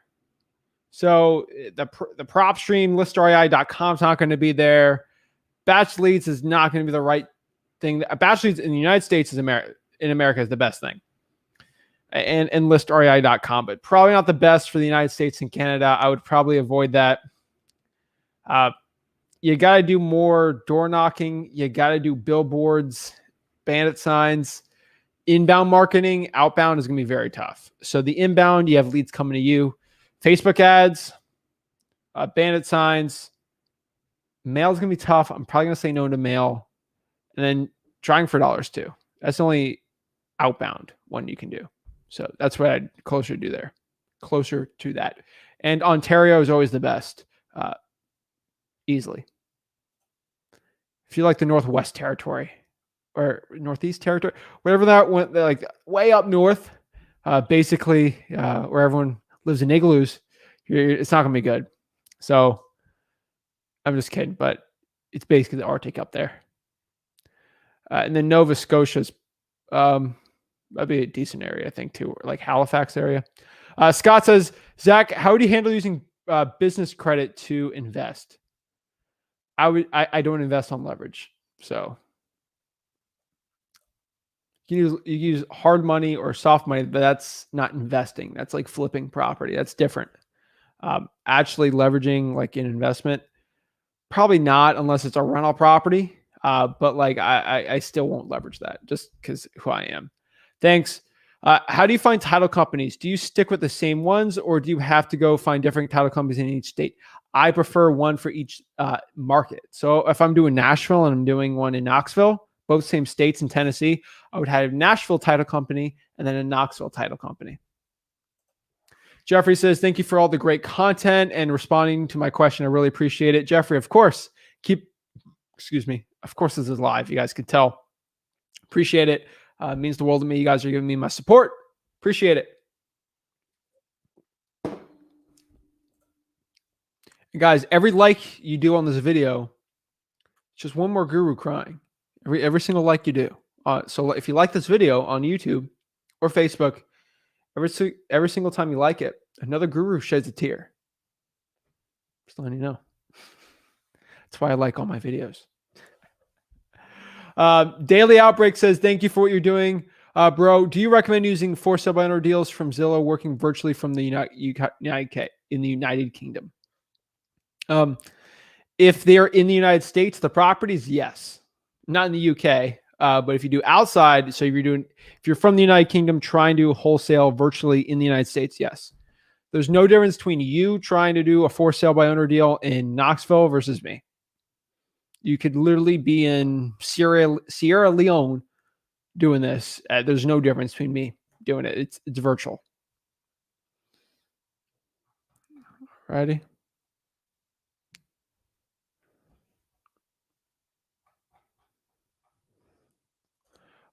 So the PropStream, Listreicom is not going to be there. Batch leads is not going to be the right thing. Batch leads in the United States in America is the best thing. And Listreicom, but probably not the best for the United States and Canada. I would probably avoid that. You got to do more door knocking. You got to do billboards, bandit signs, inbound marketing. Outbound is going to be very tough. So the inbound, you have leads coming to you. Facebook ads, bandit signs. Mail is going to be tough. I'm probably going to say no to mail. And then trying for dollars too. That's the only outbound one you can do. So that's what I'd closer to do there. Closer to that. And Ontario is always the best. Easily. If you like the Northwest Territory or Northeast Territory, whatever that went, like way up north, basically where everyone lives in igloos, it's not going to be good. So I'm just kidding, but it's basically the Arctic up there. And then Nova Scotia's, that'd be a decent area, I think, too, or like Halifax area. Scott says, Zach, how do you handle using business credit to invest? I don't invest on leverage. So you use hard money or soft money, but that's not investing. That's like flipping property. That's different. Actually leveraging like an investment, probably not unless it's a rental property. But like I still won't leverage that just because who I am. Thanks. How do you find title companies? Do you stick with the same ones or do you have to go find different title companies in each state? I prefer one for each market. So if I'm doing Nashville and I'm doing one in Knoxville, both same states in Tennessee, I would have a Nashville title company and then a Knoxville title company. Jeffrey says, thank you for all the great content and responding to my question. I really appreciate it. Jeffrey, of course, of course this is live. You guys could tell. Appreciate it. It means the world to me. You guys are giving me my support. Appreciate it. And guys, every like you do on this video, it's just one more guru crying. Every single like you do. So if you like this video on YouTube or Facebook, every single time you like it, another guru sheds a tear. Just letting you know. That's why I like all my videos. Daily Outbreak says, thank you for what you're doing. Bro, do you recommend using for sale by owner deals from Zillow working virtually from the United Kingdom? If they're in the United States, the properties, yes. Not in the UK. But if you do outside, so if you're from the United Kingdom trying to wholesale virtually in the United States, yes. There's no difference between you trying to do a for sale by owner deal in Knoxville versus me. You could literally be in Sierra Leone doing this. There's no difference between me doing it. It's virtual. Righty.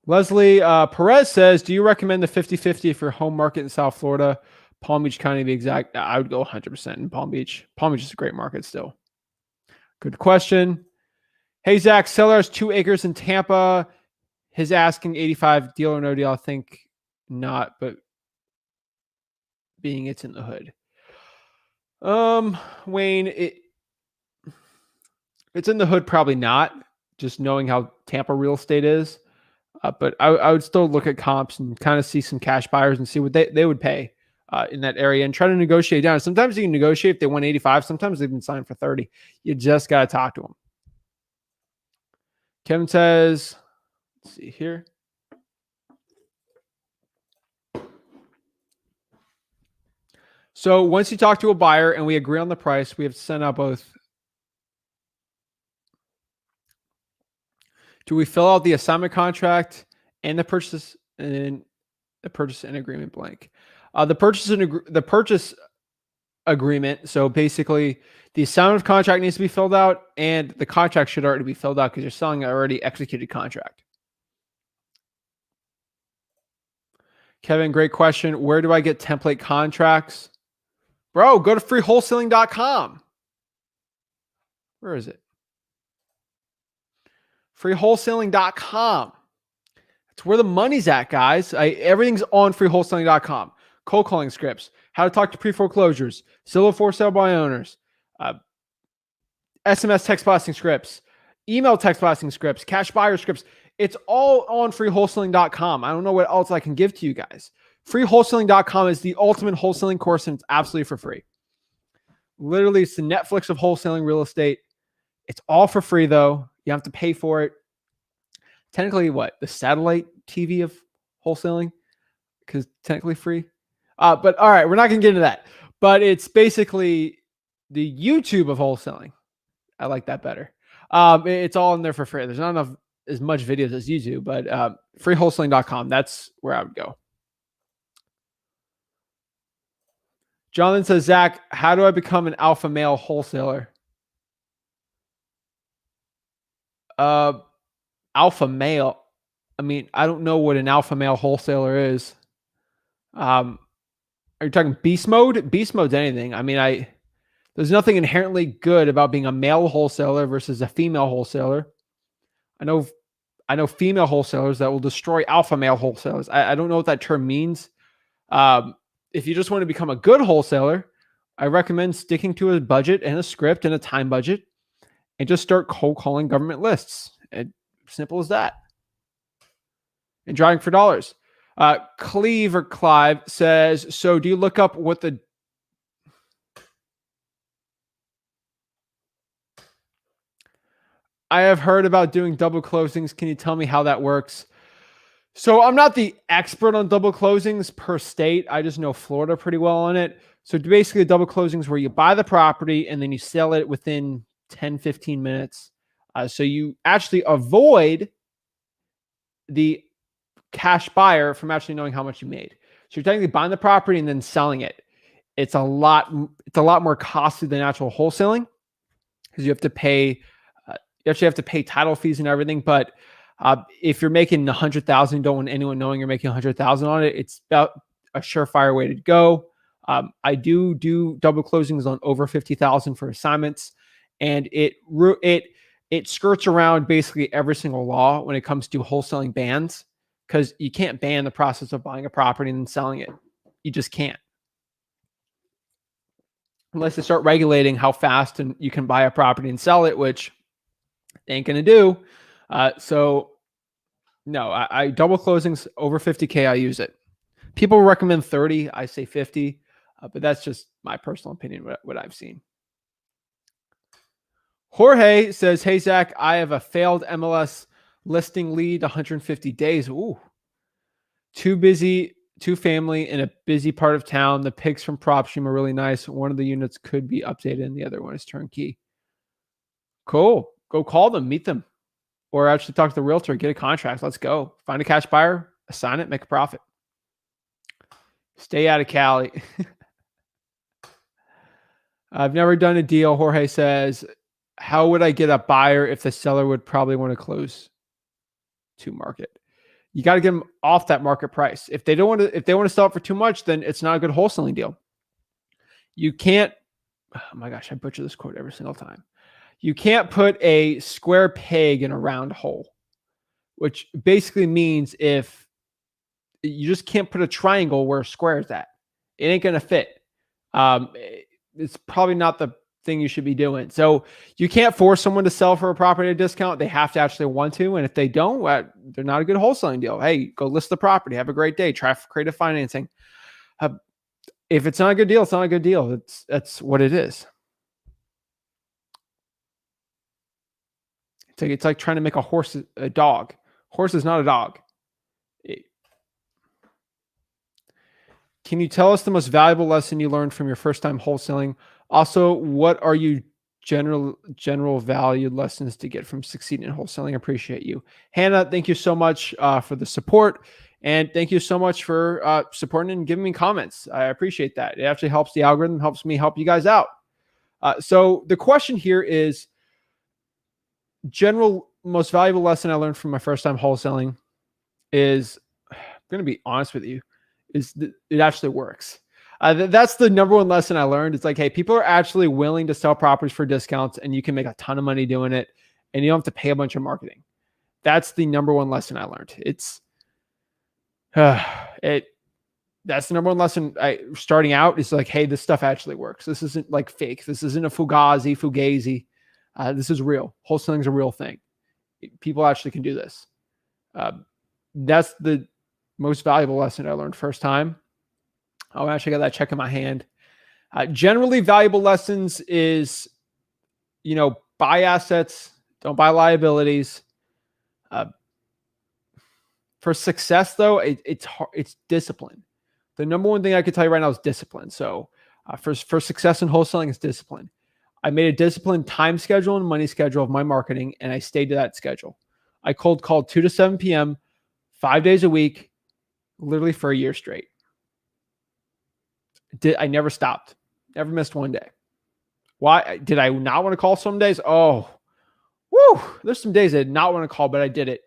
Leslie Perez says, do you recommend the 50-50 if your home market in South Florida, Palm Beach County, to be exact? I would go 100% in Palm Beach. Palm Beach is a great market still. Good question. Hey, Zach, seller has 2 acres in Tampa. His asking 85, deal or no deal? I think not, but being it's in the hood. Wayne, it's in the hood, probably not, just knowing how Tampa real estate is. But I would still look at comps and kind of see some cash buyers and see what they would pay in that area and try to negotiate down. Sometimes you can negotiate if they want 85. Sometimes they can sign for 30. You just got to talk to them. Kevin says, let's see here. So once you talk to a buyer and we agree on the price, we have to send out both. Do we fill out the assignment contract and the purchase and agreement blank? The purchase agreement. So basically, the assignment contract needs to be filled out, and the contract should already be filled out because you're selling an already executed contract. Kevin, great question. Where do I get template contracts? Bro, go to freewholesaling.com. Where is it? Freewholesaling.com. That's where the money's at, guys. Everything's on freewholesaling.com. Cold calling scripts, how to talk to pre-foreclosures, Zillow for sale by owners, SMS text blasting scripts, email text blasting scripts, cash buyer scripts. It's all on freewholesaling.com. I don't know what else I can give to you guys. Freewholesaling.com is the ultimate wholesaling course, and it's absolutely for free. Literally, it's the Netflix of wholesaling real estate. It's all for free, though. You have to pay for it. Technically, what? The satellite TV of wholesaling? Because technically free. But all right, we're not going to get into that. But it's basically the YouTube of wholesaling. I like that better. It's all in there for free. There's not enough as much videos as YouTube, but freewholesaling.com. That's where I would go. Jonathan says, Zach, how do I become an alpha male wholesaler? Alpha male. I mean, I don't know what an alpha male wholesaler is. Are you talking beast mode? Beast mode's anything. I mean, there's nothing inherently good about being a male wholesaler versus a female wholesaler. I know female wholesalers that will destroy alpha male wholesalers. I don't know what that term means. If you just want to become a good wholesaler, I recommend sticking to a budget and a script and a time budget and just start cold calling government lists. Simple as that. And drawing for dollars. Clive says, so do you look up what the I have heard about doing double closings. Can you tell me how that works? So I'm not the expert on double closings per state. I just know Florida pretty well on it. So basically double closings where you buy the property and then you sell it within 10, 15 minutes. So you actually avoid the cash buyer from actually knowing how much you made. So you're technically buying the property and then selling it. It's a lot more costly than actual wholesaling because you have to pay, you actually have to pay title fees and everything. But if you're making 100,000, you don't want anyone knowing you're making 100,000 on it. It's about a surefire way to go. I do double closings on over 50,000 for assignments, and it skirts around basically every single law when it comes to wholesaling bans, because you can't ban the process of buying a property and then selling it. You just can't. Unless they start regulating how fast and you can buy a property and sell it, which they ain't going to do. So no, I double closings over 50K. I use it. People recommend 30. I say 50, but that's just my personal opinion, what I've seen. Jorge says, hey, Zach, I have a failed MLS listing lead, 150 days. Ooh, too busy, two family in a busy part of town. The pics from PropStream are really nice. One of the units could be updated and the other one is turnkey. Cool. Go call them, meet them, or actually talk to the realtor, get a contract. Let's go. Find a cash buyer, assign it, make a profit. Stay out of Cali. I've never done a deal. Jorge says, how would I get a buyer if the seller would probably want to close to market? You got to get them off that market price. If they want to sell it for too much, then it's not a good wholesaling deal. You can't, oh my gosh, I butcher this quote every single time. You can't put a square peg in a round hole, which basically means if you just can't put a triangle where a square is at, it ain't going to fit. It's probably not the thing you should be doing. So you can't force someone to sell for a property at a discount. They have to actually want to. And if they don't, they're not a good wholesaling deal. Hey, go list the property. Have a great day. Try creative financing. If it's not a good deal, it's not a good deal. That's what it is. It's like trying to make a horse a dog. Horse is not a dog. Can you tell us the most valuable lesson you learned from your first time wholesaling? Also, what are you general valued lessons to get from succeeding in wholesaling? I appreciate you. Hannah, thank you so much for the support. And thank you so much for supporting and giving me comments. I appreciate that. It actually helps the algorithm, helps me help you guys out. So the question here is, general most valuable lesson I learned from my first time wholesaling is, I'm going to be honest with you, is that it actually works. That's the number one lesson I learned. It's like, hey, people are actually willing to sell properties for discounts, and you can make a ton of money doing it, and you don't have to pay a bunch of marketing. That's the number one lesson I learned. That's the number one lesson starting out is like, hey, this stuff actually works. This isn't like fake. This isn't a fugazi. This is real. Wholesaling is a real thing. People actually can do this. That's the most valuable lesson I learned first time. Oh, I actually got that check in my hand. Generally valuable lessons is, buy assets, don't buy liabilities. For success though, it's discipline. The number one thing I could tell you right now is discipline. So for success in wholesaling is discipline. I made a disciplined time schedule and money schedule of my marketing, and I stayed to that schedule. I cold called 2 to 7 p.m., 5 days a week, literally for a year straight. I never stopped, never missed one day. Why did I not want to call some days? Oh, there's some days I did not want to call, but I did it.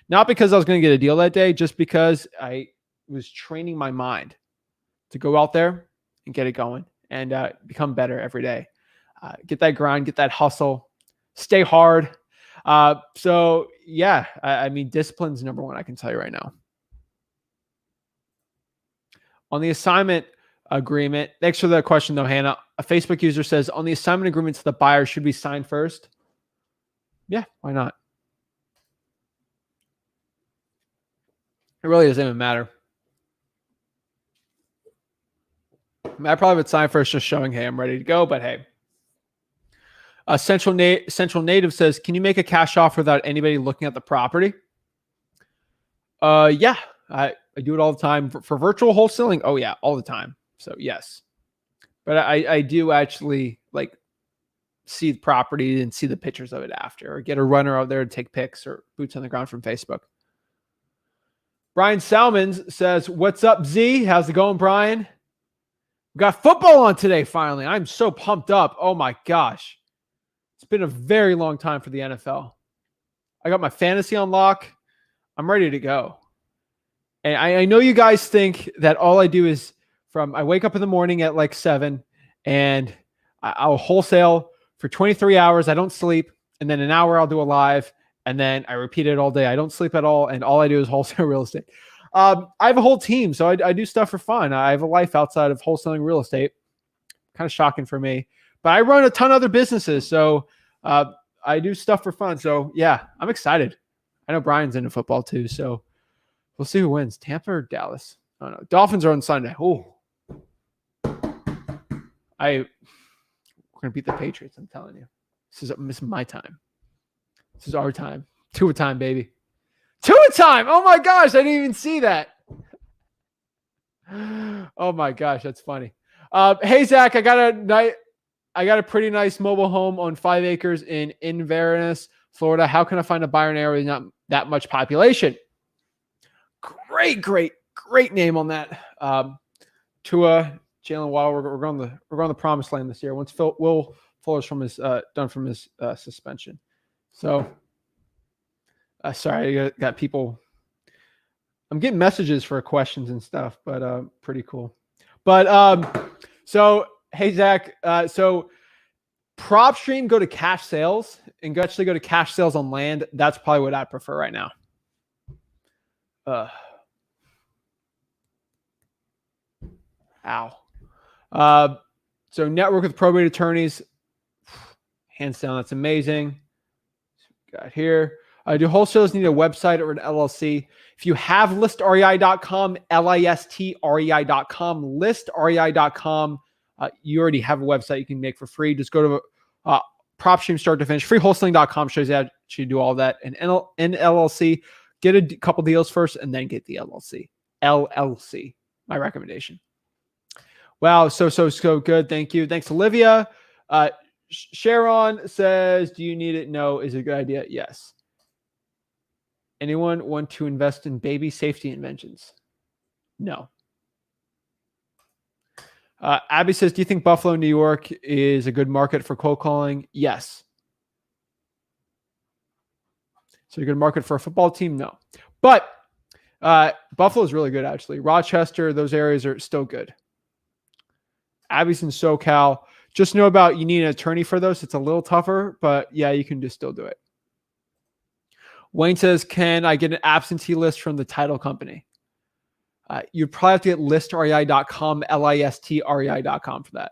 Not because I was going to get a deal that day, just because I was training my mind to go out there and get it going and become better every day. Get that grind, get that hustle, stay hard. So yeah, I mean, discipline's number one, I can tell you right now. On the assignment agreement, thanks for that question though, Hannah. A Facebook user says, on the assignment agreements, the buyer should be signed first. Yeah, why not? It really doesn't even matter. I probably would sign first, just showing, hey, I'm ready to go. But hey, Central Native says, can you make a cash offer without anybody looking at the property? Yeah, I do it all the time for virtual wholesaling. Oh yeah, all the time. So yes, but I do actually like see the property and see the pictures of it after, or get a runner out there to take pics or boots on the ground from Facebook. Brian Salmons says, what's up, Z? How's it going, Brian? We got football on today, finally. I'm so pumped up. Oh my gosh. It's been a very long time for the NFL. I got my fantasy on lock. I'm ready to go. And I know you guys think that all I do is I wake up in the morning at like 7 and I'll wholesale for 23 hours. I don't sleep. And then an hour I'll do a live. And then I repeat it all day. I don't sleep at all. And all I do is wholesale real estate. I have a whole team. So I do stuff for fun. I have a life outside of wholesaling real estate. Kind of shocking for me. But I run a ton of other businesses. So I do stuff for fun. So yeah, I'm excited. I know Brian's into football too. So we'll see who wins. Tampa or Dallas? I don't know. Dolphins are on Sunday. Oh, we're going to beat the Patriots. I'm telling you. This is my time. This is our time. Tua time, baby. Tua time. Oh my gosh. I didn't even see that. Oh my gosh. That's funny. Hey, Zach, I got a pretty nice mobile home on 5 acres in Inverness, Florida. How can I find a buyer in an area with not that much population? Great name on that. Tua, Jalen Waddle. We're going the promised land this year once Will Fuller's done from his suspension. So, sorry, I got people. I'm getting messages for questions and stuff, but pretty cool. But so hey Zach, so PropStream, go to cash sales and actually go to cash sales on land. That's probably what I prefer right now. So network with probate attorneys, hands down, that's amazing. Got here. Do wholesalers need a website or an LLC? If you have listrei.com, listrei.com, listrei.com, you already have a website you can make for free. Just go to PropStream start to finish. Freewholesaling.com shows you how to do all that. And LLC, get a couple deals first and then get the LLC. LLC, my recommendation. Wow, so good. Thank you. Thanks, Olivia. Sharon says, "Do you need it? No. Is it a good idea? Yes." Anyone want to invest in baby safety inventions? No. Abby says, "Do you think Buffalo, New York is a good market for cold calling?" Yes. So a good market for a football team? No. But Buffalo is really good, actually. Rochester, those areas are still good. Abby's in SoCal. Just know about you need an attorney for those. It's a little tougher, but yeah, you can just still do it. Wayne says, "Can I get an absentee list from the title company?" You'd probably have to get listrei.com, listrei.com for that.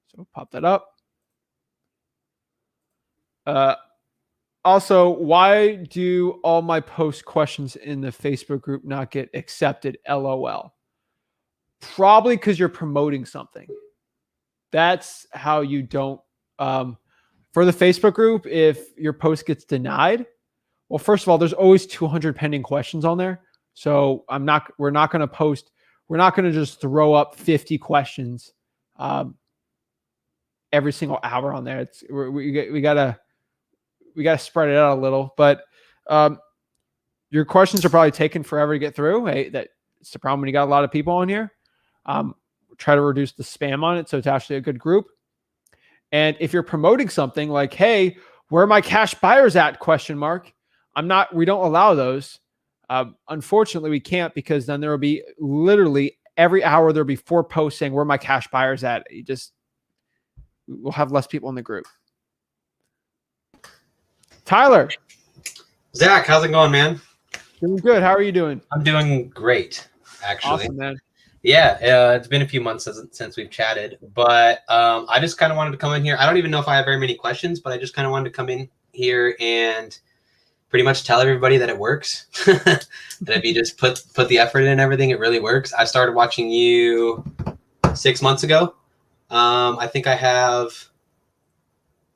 So pop that up. Also, why do all my post questions in the Facebook group not get accepted? LOL. Probably because you're promoting something. That's how you don't. For the Facebook group, if your post gets denied, well, first of all, there's always 200 pending questions on there. So we're not going to post. We're not going to just throw up 50 questions every single hour on there. We gotta spread it out a little. But your questions are probably taking forever to get through. Hey, that's the problem when you got a lot of people on here. Try to reduce the spam on it so it's actually a good group. And if you're promoting something like, "Hey, where are my cash buyers at?" ? We don't allow those. Unfortunately, we can't, because then there will be literally every hour there'll be 4 posts saying, "Where are my cash buyers at?" We'll have less people in the group. Tyler.
Zach, how's it going, man?
Doing good. How are you doing?
I'm doing great, actually.
Awesome, man.
Yeah, it's been a few months since we've chatted, but I just kind of wanted to come in here. I don't even know if I have very many questions, but I just kind of wanted to come in here and pretty much tell everybody that it works. That if you just put the effort in and everything, it really works. I started watching you 6 months ago. I think I have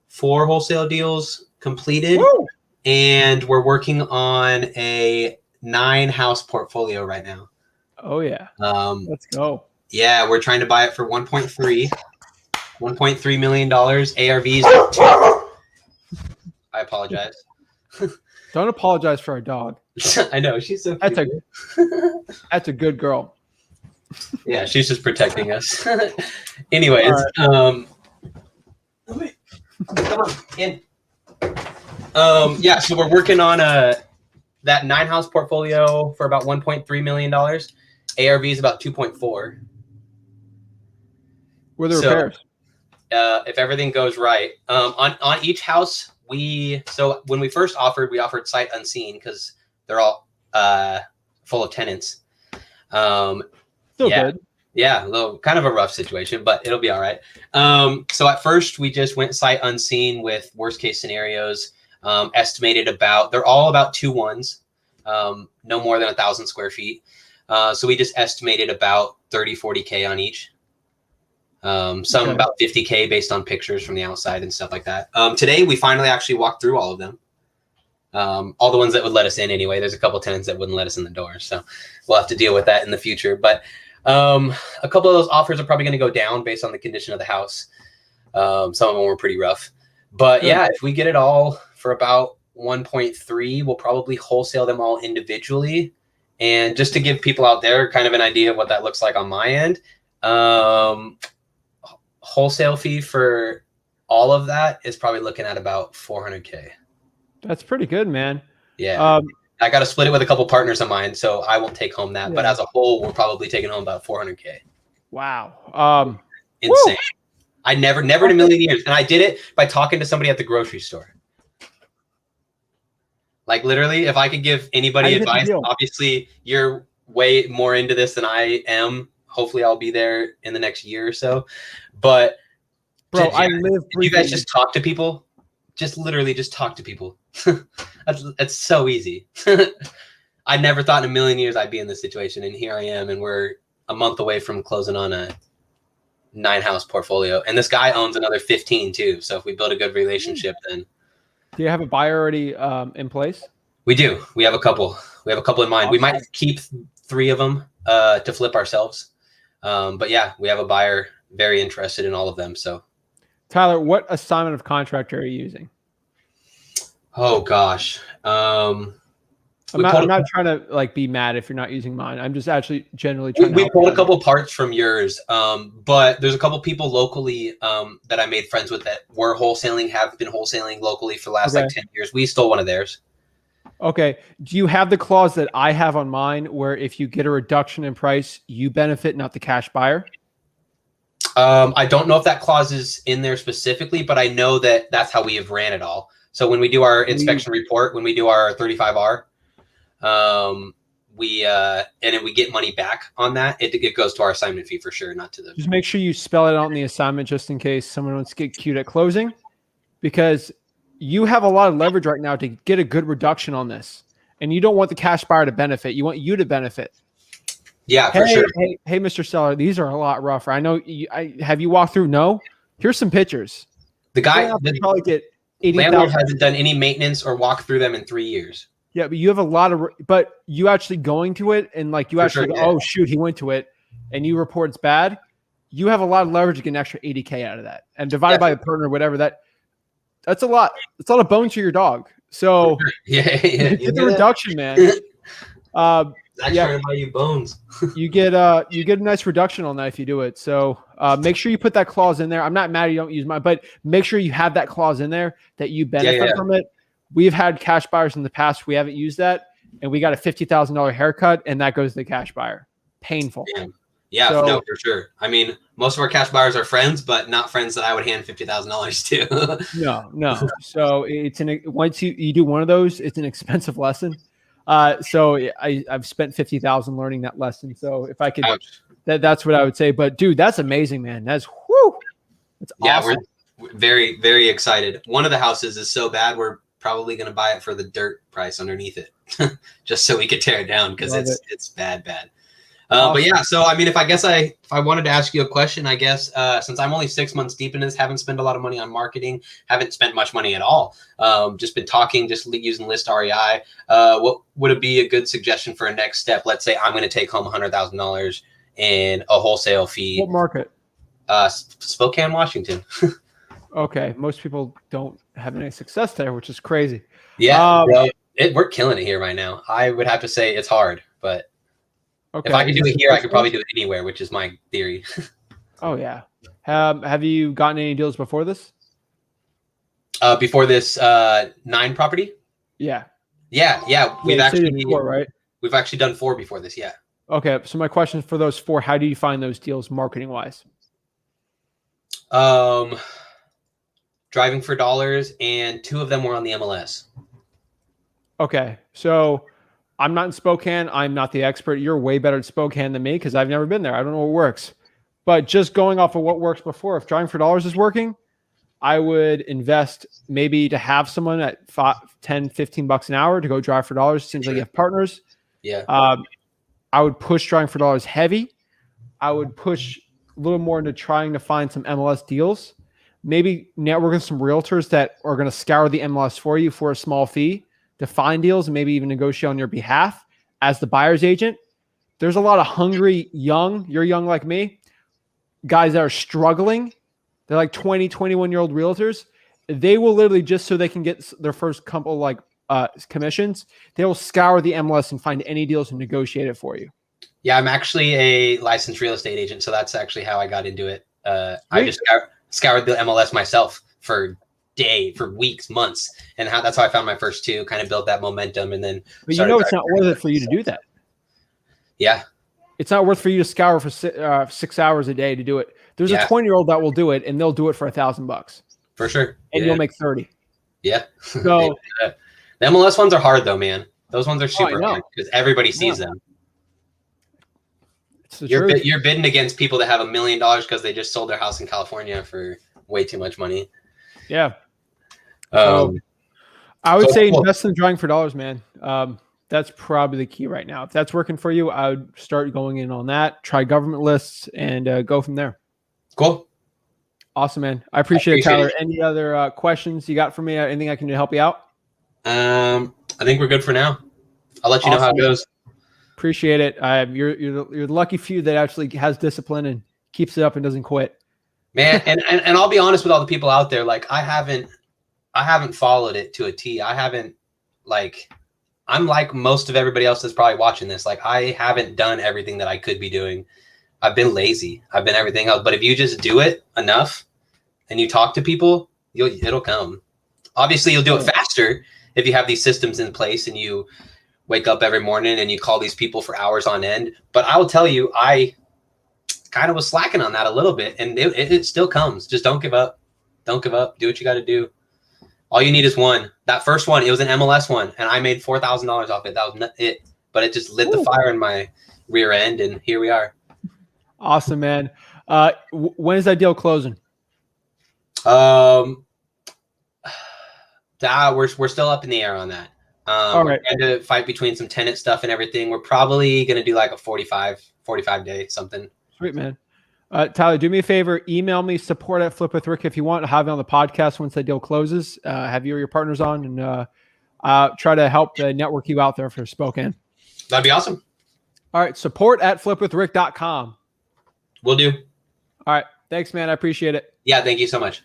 4 wholesale deals completed.
Woo!
And we're working on a 9-house portfolio right now.
Oh yeah. Let's go.
Yeah, we're trying to buy it for $1.3 million. ARVs. I apologize.
Don't apologize for our dog.
I know, she's so cute.
That's a good girl.
Yeah, she's just protecting us. Anyways, come on in. Yeah, so we're working on that 9-house portfolio for about $1.3 million. ARV is about 2.4.
Were the repairs?
If everything goes right, on each house, so when we first offered, we offered sight unseen because they're all full of tenants.
Still good.
Yeah, a little kind of a rough situation, but it'll be all right. So at first we just went sight unseen with worst case scenarios. Estimated they're all about 2-1s, no more than 1,000 square feet. So we just estimated about 30-40K on each. Some about 50K based on pictures from the outside and stuff like that. Today we finally actually walked through all of them. All the ones that would let us in anyway. There's a couple tenants that wouldn't let us in the door, so we'll have to deal with that in the future. But a couple of those offers are probably going to go down based on the condition of the house. Some of them were pretty rough, but yeah, if we get it all for about 1.3, we'll probably wholesale them all individually. And just to give people out there kind of an idea of what that looks like on my end, wholesale fee for all of that is probably looking at about 400K.
That's pretty good, man.
Yeah. I got to split it with a couple partners of mine, so I won't take home that. Yeah. But as a whole, we're probably taking home about 400K.
Wow.
Insane. Woo! I never in a million years. And I did it by talking to somebody at the grocery store. Like literally, if I could give anybody advice, obviously you're way more into this than I am. Hopefully I'll be there in the next year or so. But
bro,
you guys just talk to people. Just literally just talk to people. That's so easy. I never thought in a million years I'd be in this situation. And here I am. And we're a month away from closing on a 9-house portfolio. And this guy owns another 15 too. So if we build a good relationship, then.
Do you have a buyer already in place?
We do. We have a couple. We have a couple in mind.
Awesome.
We might keep 3 of them to flip ourselves. But yeah, we have a buyer very interested in all of them. So,
Tyler, what assignment of contract are you using?
oh gosh.
I'm not trying to like be mad if you're not using mine. I'm just actually generally trying to
we
help
pulled
you
a
out.
couple parts from yours, but there's a couple people locally that I made friends with that were wholesaling, have been wholesaling locally for the last like 10 years. We stole one of theirs.
Okay. Do you have the clause that I have on mine where if you get a reduction in price, you benefit, not the cash buyer?
I don't know if that clause is in there specifically, but I know that that's how we have ran it all. So when we do our inspection report, when we do our 35R, and then we get money back on that. It goes to our assignment fee for sure, not to the.
Just make sure you spell it out in the assignment just in case someone wants to get cute at closing, because you have a lot of leverage right now to get a good reduction on this, and you don't want the cash buyer to benefit. You want you to benefit.
Yeah, for sure.
Hey, Mr. Seller, these are a lot rougher. I know. Have you walked through? No. Here's some pictures.
The guy
probably get 80,000.
Landlord hasn't done any maintenance or walked through them in 3 years.
Yeah, but you have a lot of, but you actually going to it and like you
For
actually
sure,
go,
yeah.
oh shoot, he went to it, and you report it's bad. You have a lot of leverage to get an extra 80K out of that, and divided by a partner, whatever that's a lot. It's a lot of bone to your dog. So
yeah,
get the reduction, man.
Trying to buy you bones.
you get a nice reduction on that if you do it. So make sure you put that clause in there. I'm not mad you don't use mine, but make sure you have that clause in there that you benefit from it. We've had cash buyers in the past. We haven't used that, and we got a $50,000 haircut, and that goes to the cash buyer. Painful.
Damn. Yeah,
So-
no, for sure. I mean, most of our cash buyers are friends, but not friends that I would hand $50,000 to.
No. So it's once you do one of those, it's an expensive lesson. So I've spent 50,000 learning that lesson. So if I could, that's what I would say. But dude, that's amazing, man. That's awesome.
We're very, very excited. One of the houses is so bad, we're probably going to buy it for the dirt price underneath it, just so we could tear it down because it's bad. Awesome. But yeah, so I mean, if I wanted to ask you a question, I guess since I'm only 6 months deep in this, haven't spent a lot of money on marketing, haven't spent much money at all, just been talking, just using List REI. What would it be a good suggestion for a next step? Let's say I'm going to take home $100,000 in a wholesale fee.
What market?
Spokane, Washington.
Okay, most people don't have any success there, which is crazy.
Yeah, we're killing it here right now. I would have to say it's hard, but
okay.
If I could do it here, I could probably do it anywhere, which is my theory.
Oh yeah. Have you gotten any deals before this?
Before this 9 property?
Yeah.
Yeah. We've actually
did 4, right?
We've actually done 4 before this. Yeah.
Okay. So my question for those 4: how do you find those deals marketing wise?
Driving for dollars, and 2 of them were on the MLS.
Okay. So I'm not in Spokane. I'm not the expert. You're way better at Spokane than me because I've never been there. I don't know what works. But just going off of what works before, if driving for dollars is working, I would invest maybe to have someone at $5, $10, $15 an hour to go drive for dollars. Seems like you have partners.
Yeah.
I would push driving for dollars heavy. I would push a little more into trying to find some MLS deals. Maybe network with some realtors that are going to scour the MLS for you for a small fee to find deals and maybe even negotiate on your behalf as the buyer's agent. There's a lot of hungry you're young like me, guys that are struggling. They're like 20, 21-year-old realtors. They will literally, just so they can get their first couple like commissions, they will scour the MLS and find any deals and negotiate it for you.
Yeah, I'm actually a licensed real estate agent, so that's actually how I got into it. I just scoured the MLS myself for weeks, months, and that's how I found my first 2. Kind of built that momentum, and then.
But you know, it's not worth it for you to do that.
Yeah,
it's not worth for you to scour for 6 hours a day to do it. There's a 20-year-old that will do it, and they'll do it for $1,000
for sure,
and you'll make 30.
Yeah.
So
the MLS ones are hard though, man. Those ones are super hard because everybody sees them. You're bidding against people that have $1 million because they just sold their house in California for way too much money.
Yeah. I would say invest in driving for dollars, man. That's probably the key right now. If that's working for you, I would start going in on that. Try government lists and go from there.
Cool.
Awesome, man. I appreciate it, Tyler. Any other questions you got for me? Anything I can do to help you out?
I think we're good for now. I'll let you know how it goes.
Appreciate it. You're the lucky few that actually has discipline and keeps it up and doesn't quit.
Man, and I'll be honest with all the people out there. Like I haven't followed it to a T. I'm like most of everybody else that's probably watching this. Like I haven't done everything that I could be doing. I've been lazy. I've been everything else. But if you just do it enough and you talk to people, it'll come. Obviously, you'll do it faster if you have these systems in place and you wake up every morning and you call these people for hours on end. But I will tell you, I kind of was slacking on that a little bit, and it still comes. Just don't give up. Don't give up. Do what you got to do. All you need is one. That first one, it was an MLS one, and I made $4,000 off it. That was not it, but it just lit the fire in my rear end, and here we are.
Awesome, man. When is that deal closing?
We're still up in the air on that.
All right.
We're trying to fight between some tenant stuff and everything. We're probably going to do like a 45 day something.
Sweet, man. Tyler, do me a favor. Email me support@flipwithrick if you want. I'll have you on the podcast once that deal closes. Have you or your partners on, and try to help network you out there for Spokane.
That'd be awesome.
All right. Support@flipwithrick.com.
Will do.
All right. Thanks, man. I appreciate it.
Yeah. Thank you so much.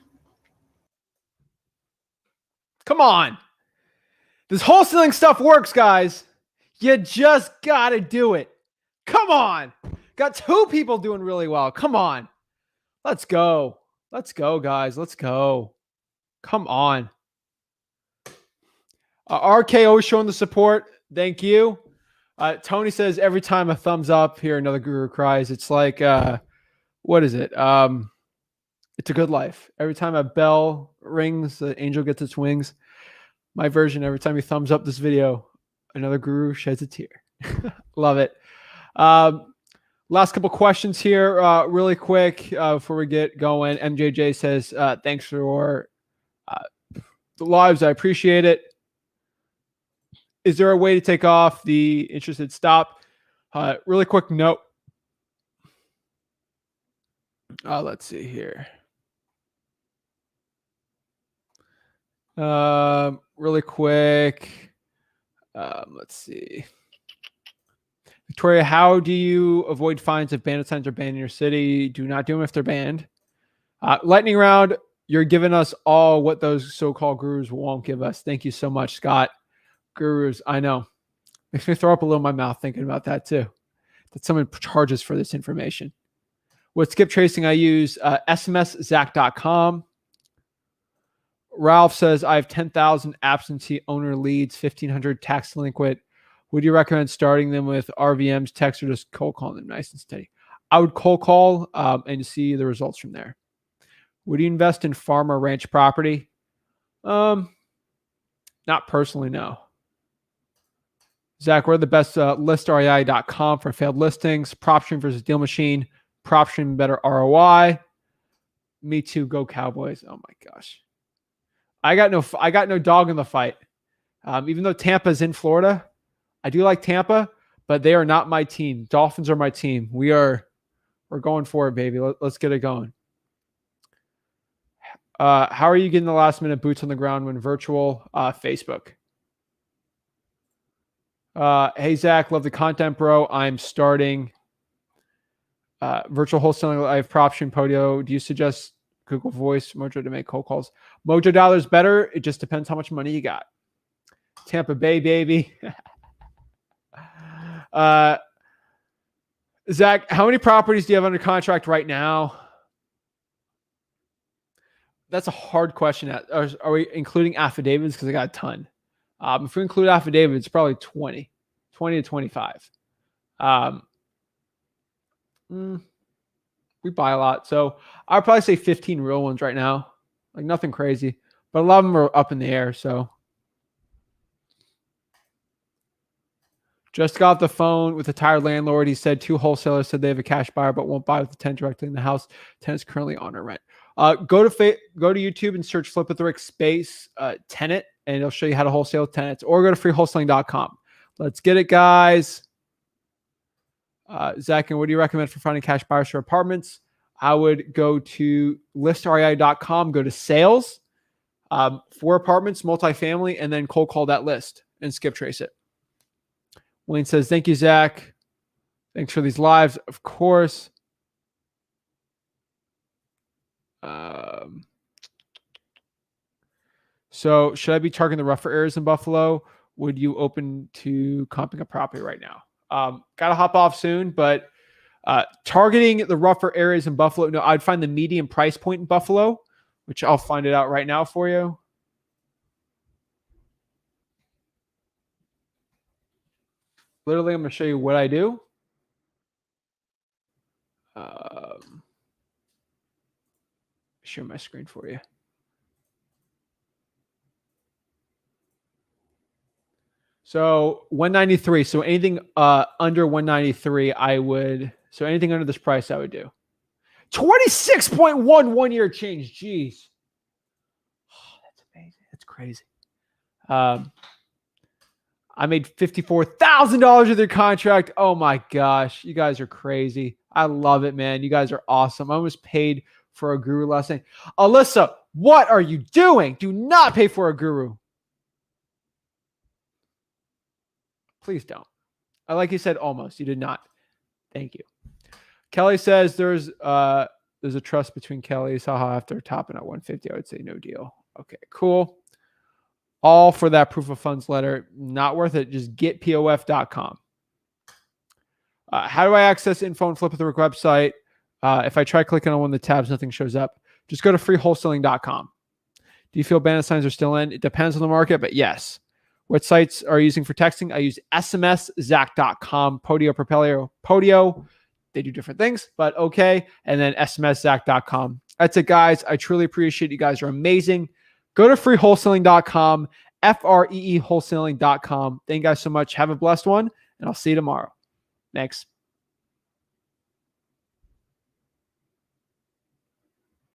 Come on. This wholesaling stuff works, guys. You just got to do it. Come on. Got 2 people doing really well. Come on. Let's go. Let's go, guys. Let's go. Come on. RKO showing the support. Thank you. Tony says, every time a thumbs up, here another guru cries. It's like, what is it? It's a good life. Every time a bell rings, the angel gets its wings. My version, every time you thumbs up this video, another guru sheds a tear. Love it. Last couple questions here, really quick, before we get going. MJJ says, thanks for the lives. I appreciate it. Is there a way to take off the interested stop? Really quick note. Let's see here. Really quick. Let's see. Victoria, how do you avoid fines if bandit signs are banned in your city? Do not do them if they're banned. Lightning round, you're giving us all what those so-called gurus won't give us. Thank you so much, Scott. Gurus, I know. Makes me throw up a little in my mouth thinking about that too. That someone charges for this information. With skip tracing, I use smszach.com. Ralph says, I have 10,000 absentee owner leads, 1,500 tax delinquent. Would you recommend starting them with RVMs, text, or just cold calling them nice and steady? I would cold call and see the results from there. Would you invest in farm or ranch property? Not personally, no. Zach, we're the best listreicom for failed listings. PropStream versus Deal Machine. PropStream better ROI. Me too. Go Cowboys. Oh my gosh. I got no dog in the fight. Even though Tampa's in Florida, I do like Tampa, but they are not my team. Dolphins are my team. We're going for it, baby. Let's get it going. How are you getting the last minute boots on the ground when virtual? Facebook. Hey, Zach, love the content, bro. I'm starting virtual wholesaling. I have PropStream Podio. Do you suggest Google Voice, Mojo to make cold calls? Mojo Dollar's better. It just depends how much money you got. Tampa Bay, baby. Zach, how many properties do you have under contract right now? That's a hard question. Are we including affidavits? Because I got a ton. If we include affidavits, probably 20 to 25. We buy a lot. So I'd probably say 15 real ones right now. Like nothing crazy, but a lot of them are up in the air. So just got off the phone with a tired landlord. He said 2 wholesalers said they have a cash buyer, but won't buy with the tenant directly in the house. Tenant's currently on a rent. Go to YouTube and search Flip with Rick space tenant, and it'll show you how to wholesale with tenants, or go to freewholesaling.com. Let's get it, guys. Zach, and what do you recommend for finding cash buyers for apartments? I would go to listrei.com, go to sales for apartments, multifamily, and then cold call that list and skip trace it. Wayne says, thank you, Zach. Thanks for these lives, of course. So should I be targeting the rougher areas in Buffalo? Would you open to comping a property right now? Got to hop off soon, but targeting the rougher areas in Buffalo, no, I'd find the median price point in Buffalo, which I'll find it out right now for you. Literally, I'm going to show you what I do. Share my screen for you. So 193. So anything under 193, I would. So anything under this price, I would do. 26.1 1-year change. Jeez. Oh, that's amazing. That's crazy. I made $54,000 with their contract. Oh my gosh. You guys are crazy. I love it, man. You guys are awesome. I almost paid for a guru lesson. Alyssa, what are you doing? Do not pay for a guru. Please don't. Like you said, almost. You did not. Thank you. Kelly says there's a trust between Kellys. Haha, after topping at 150, I would say no deal. Okay, cool. All for that proof of funds letter. Not worth it. Just getpof.com. How do I access info and flip with the website? If I try clicking on one of the tabs, nothing shows up. Just go to freewholesaling.com. Do you feel bandit signs are still in? It depends on the market, but yes. What sites are you using for texting? I use smszach.com, Podio, Propelio, Podio. They do different things, but okay. And then smszach.com. That's it, guys. I truly appreciate you guys are amazing. Go to freewholesaling.com, FREE wholesaling.com. Thank you guys so much. Have a blessed one, and I'll see you tomorrow. Thanks.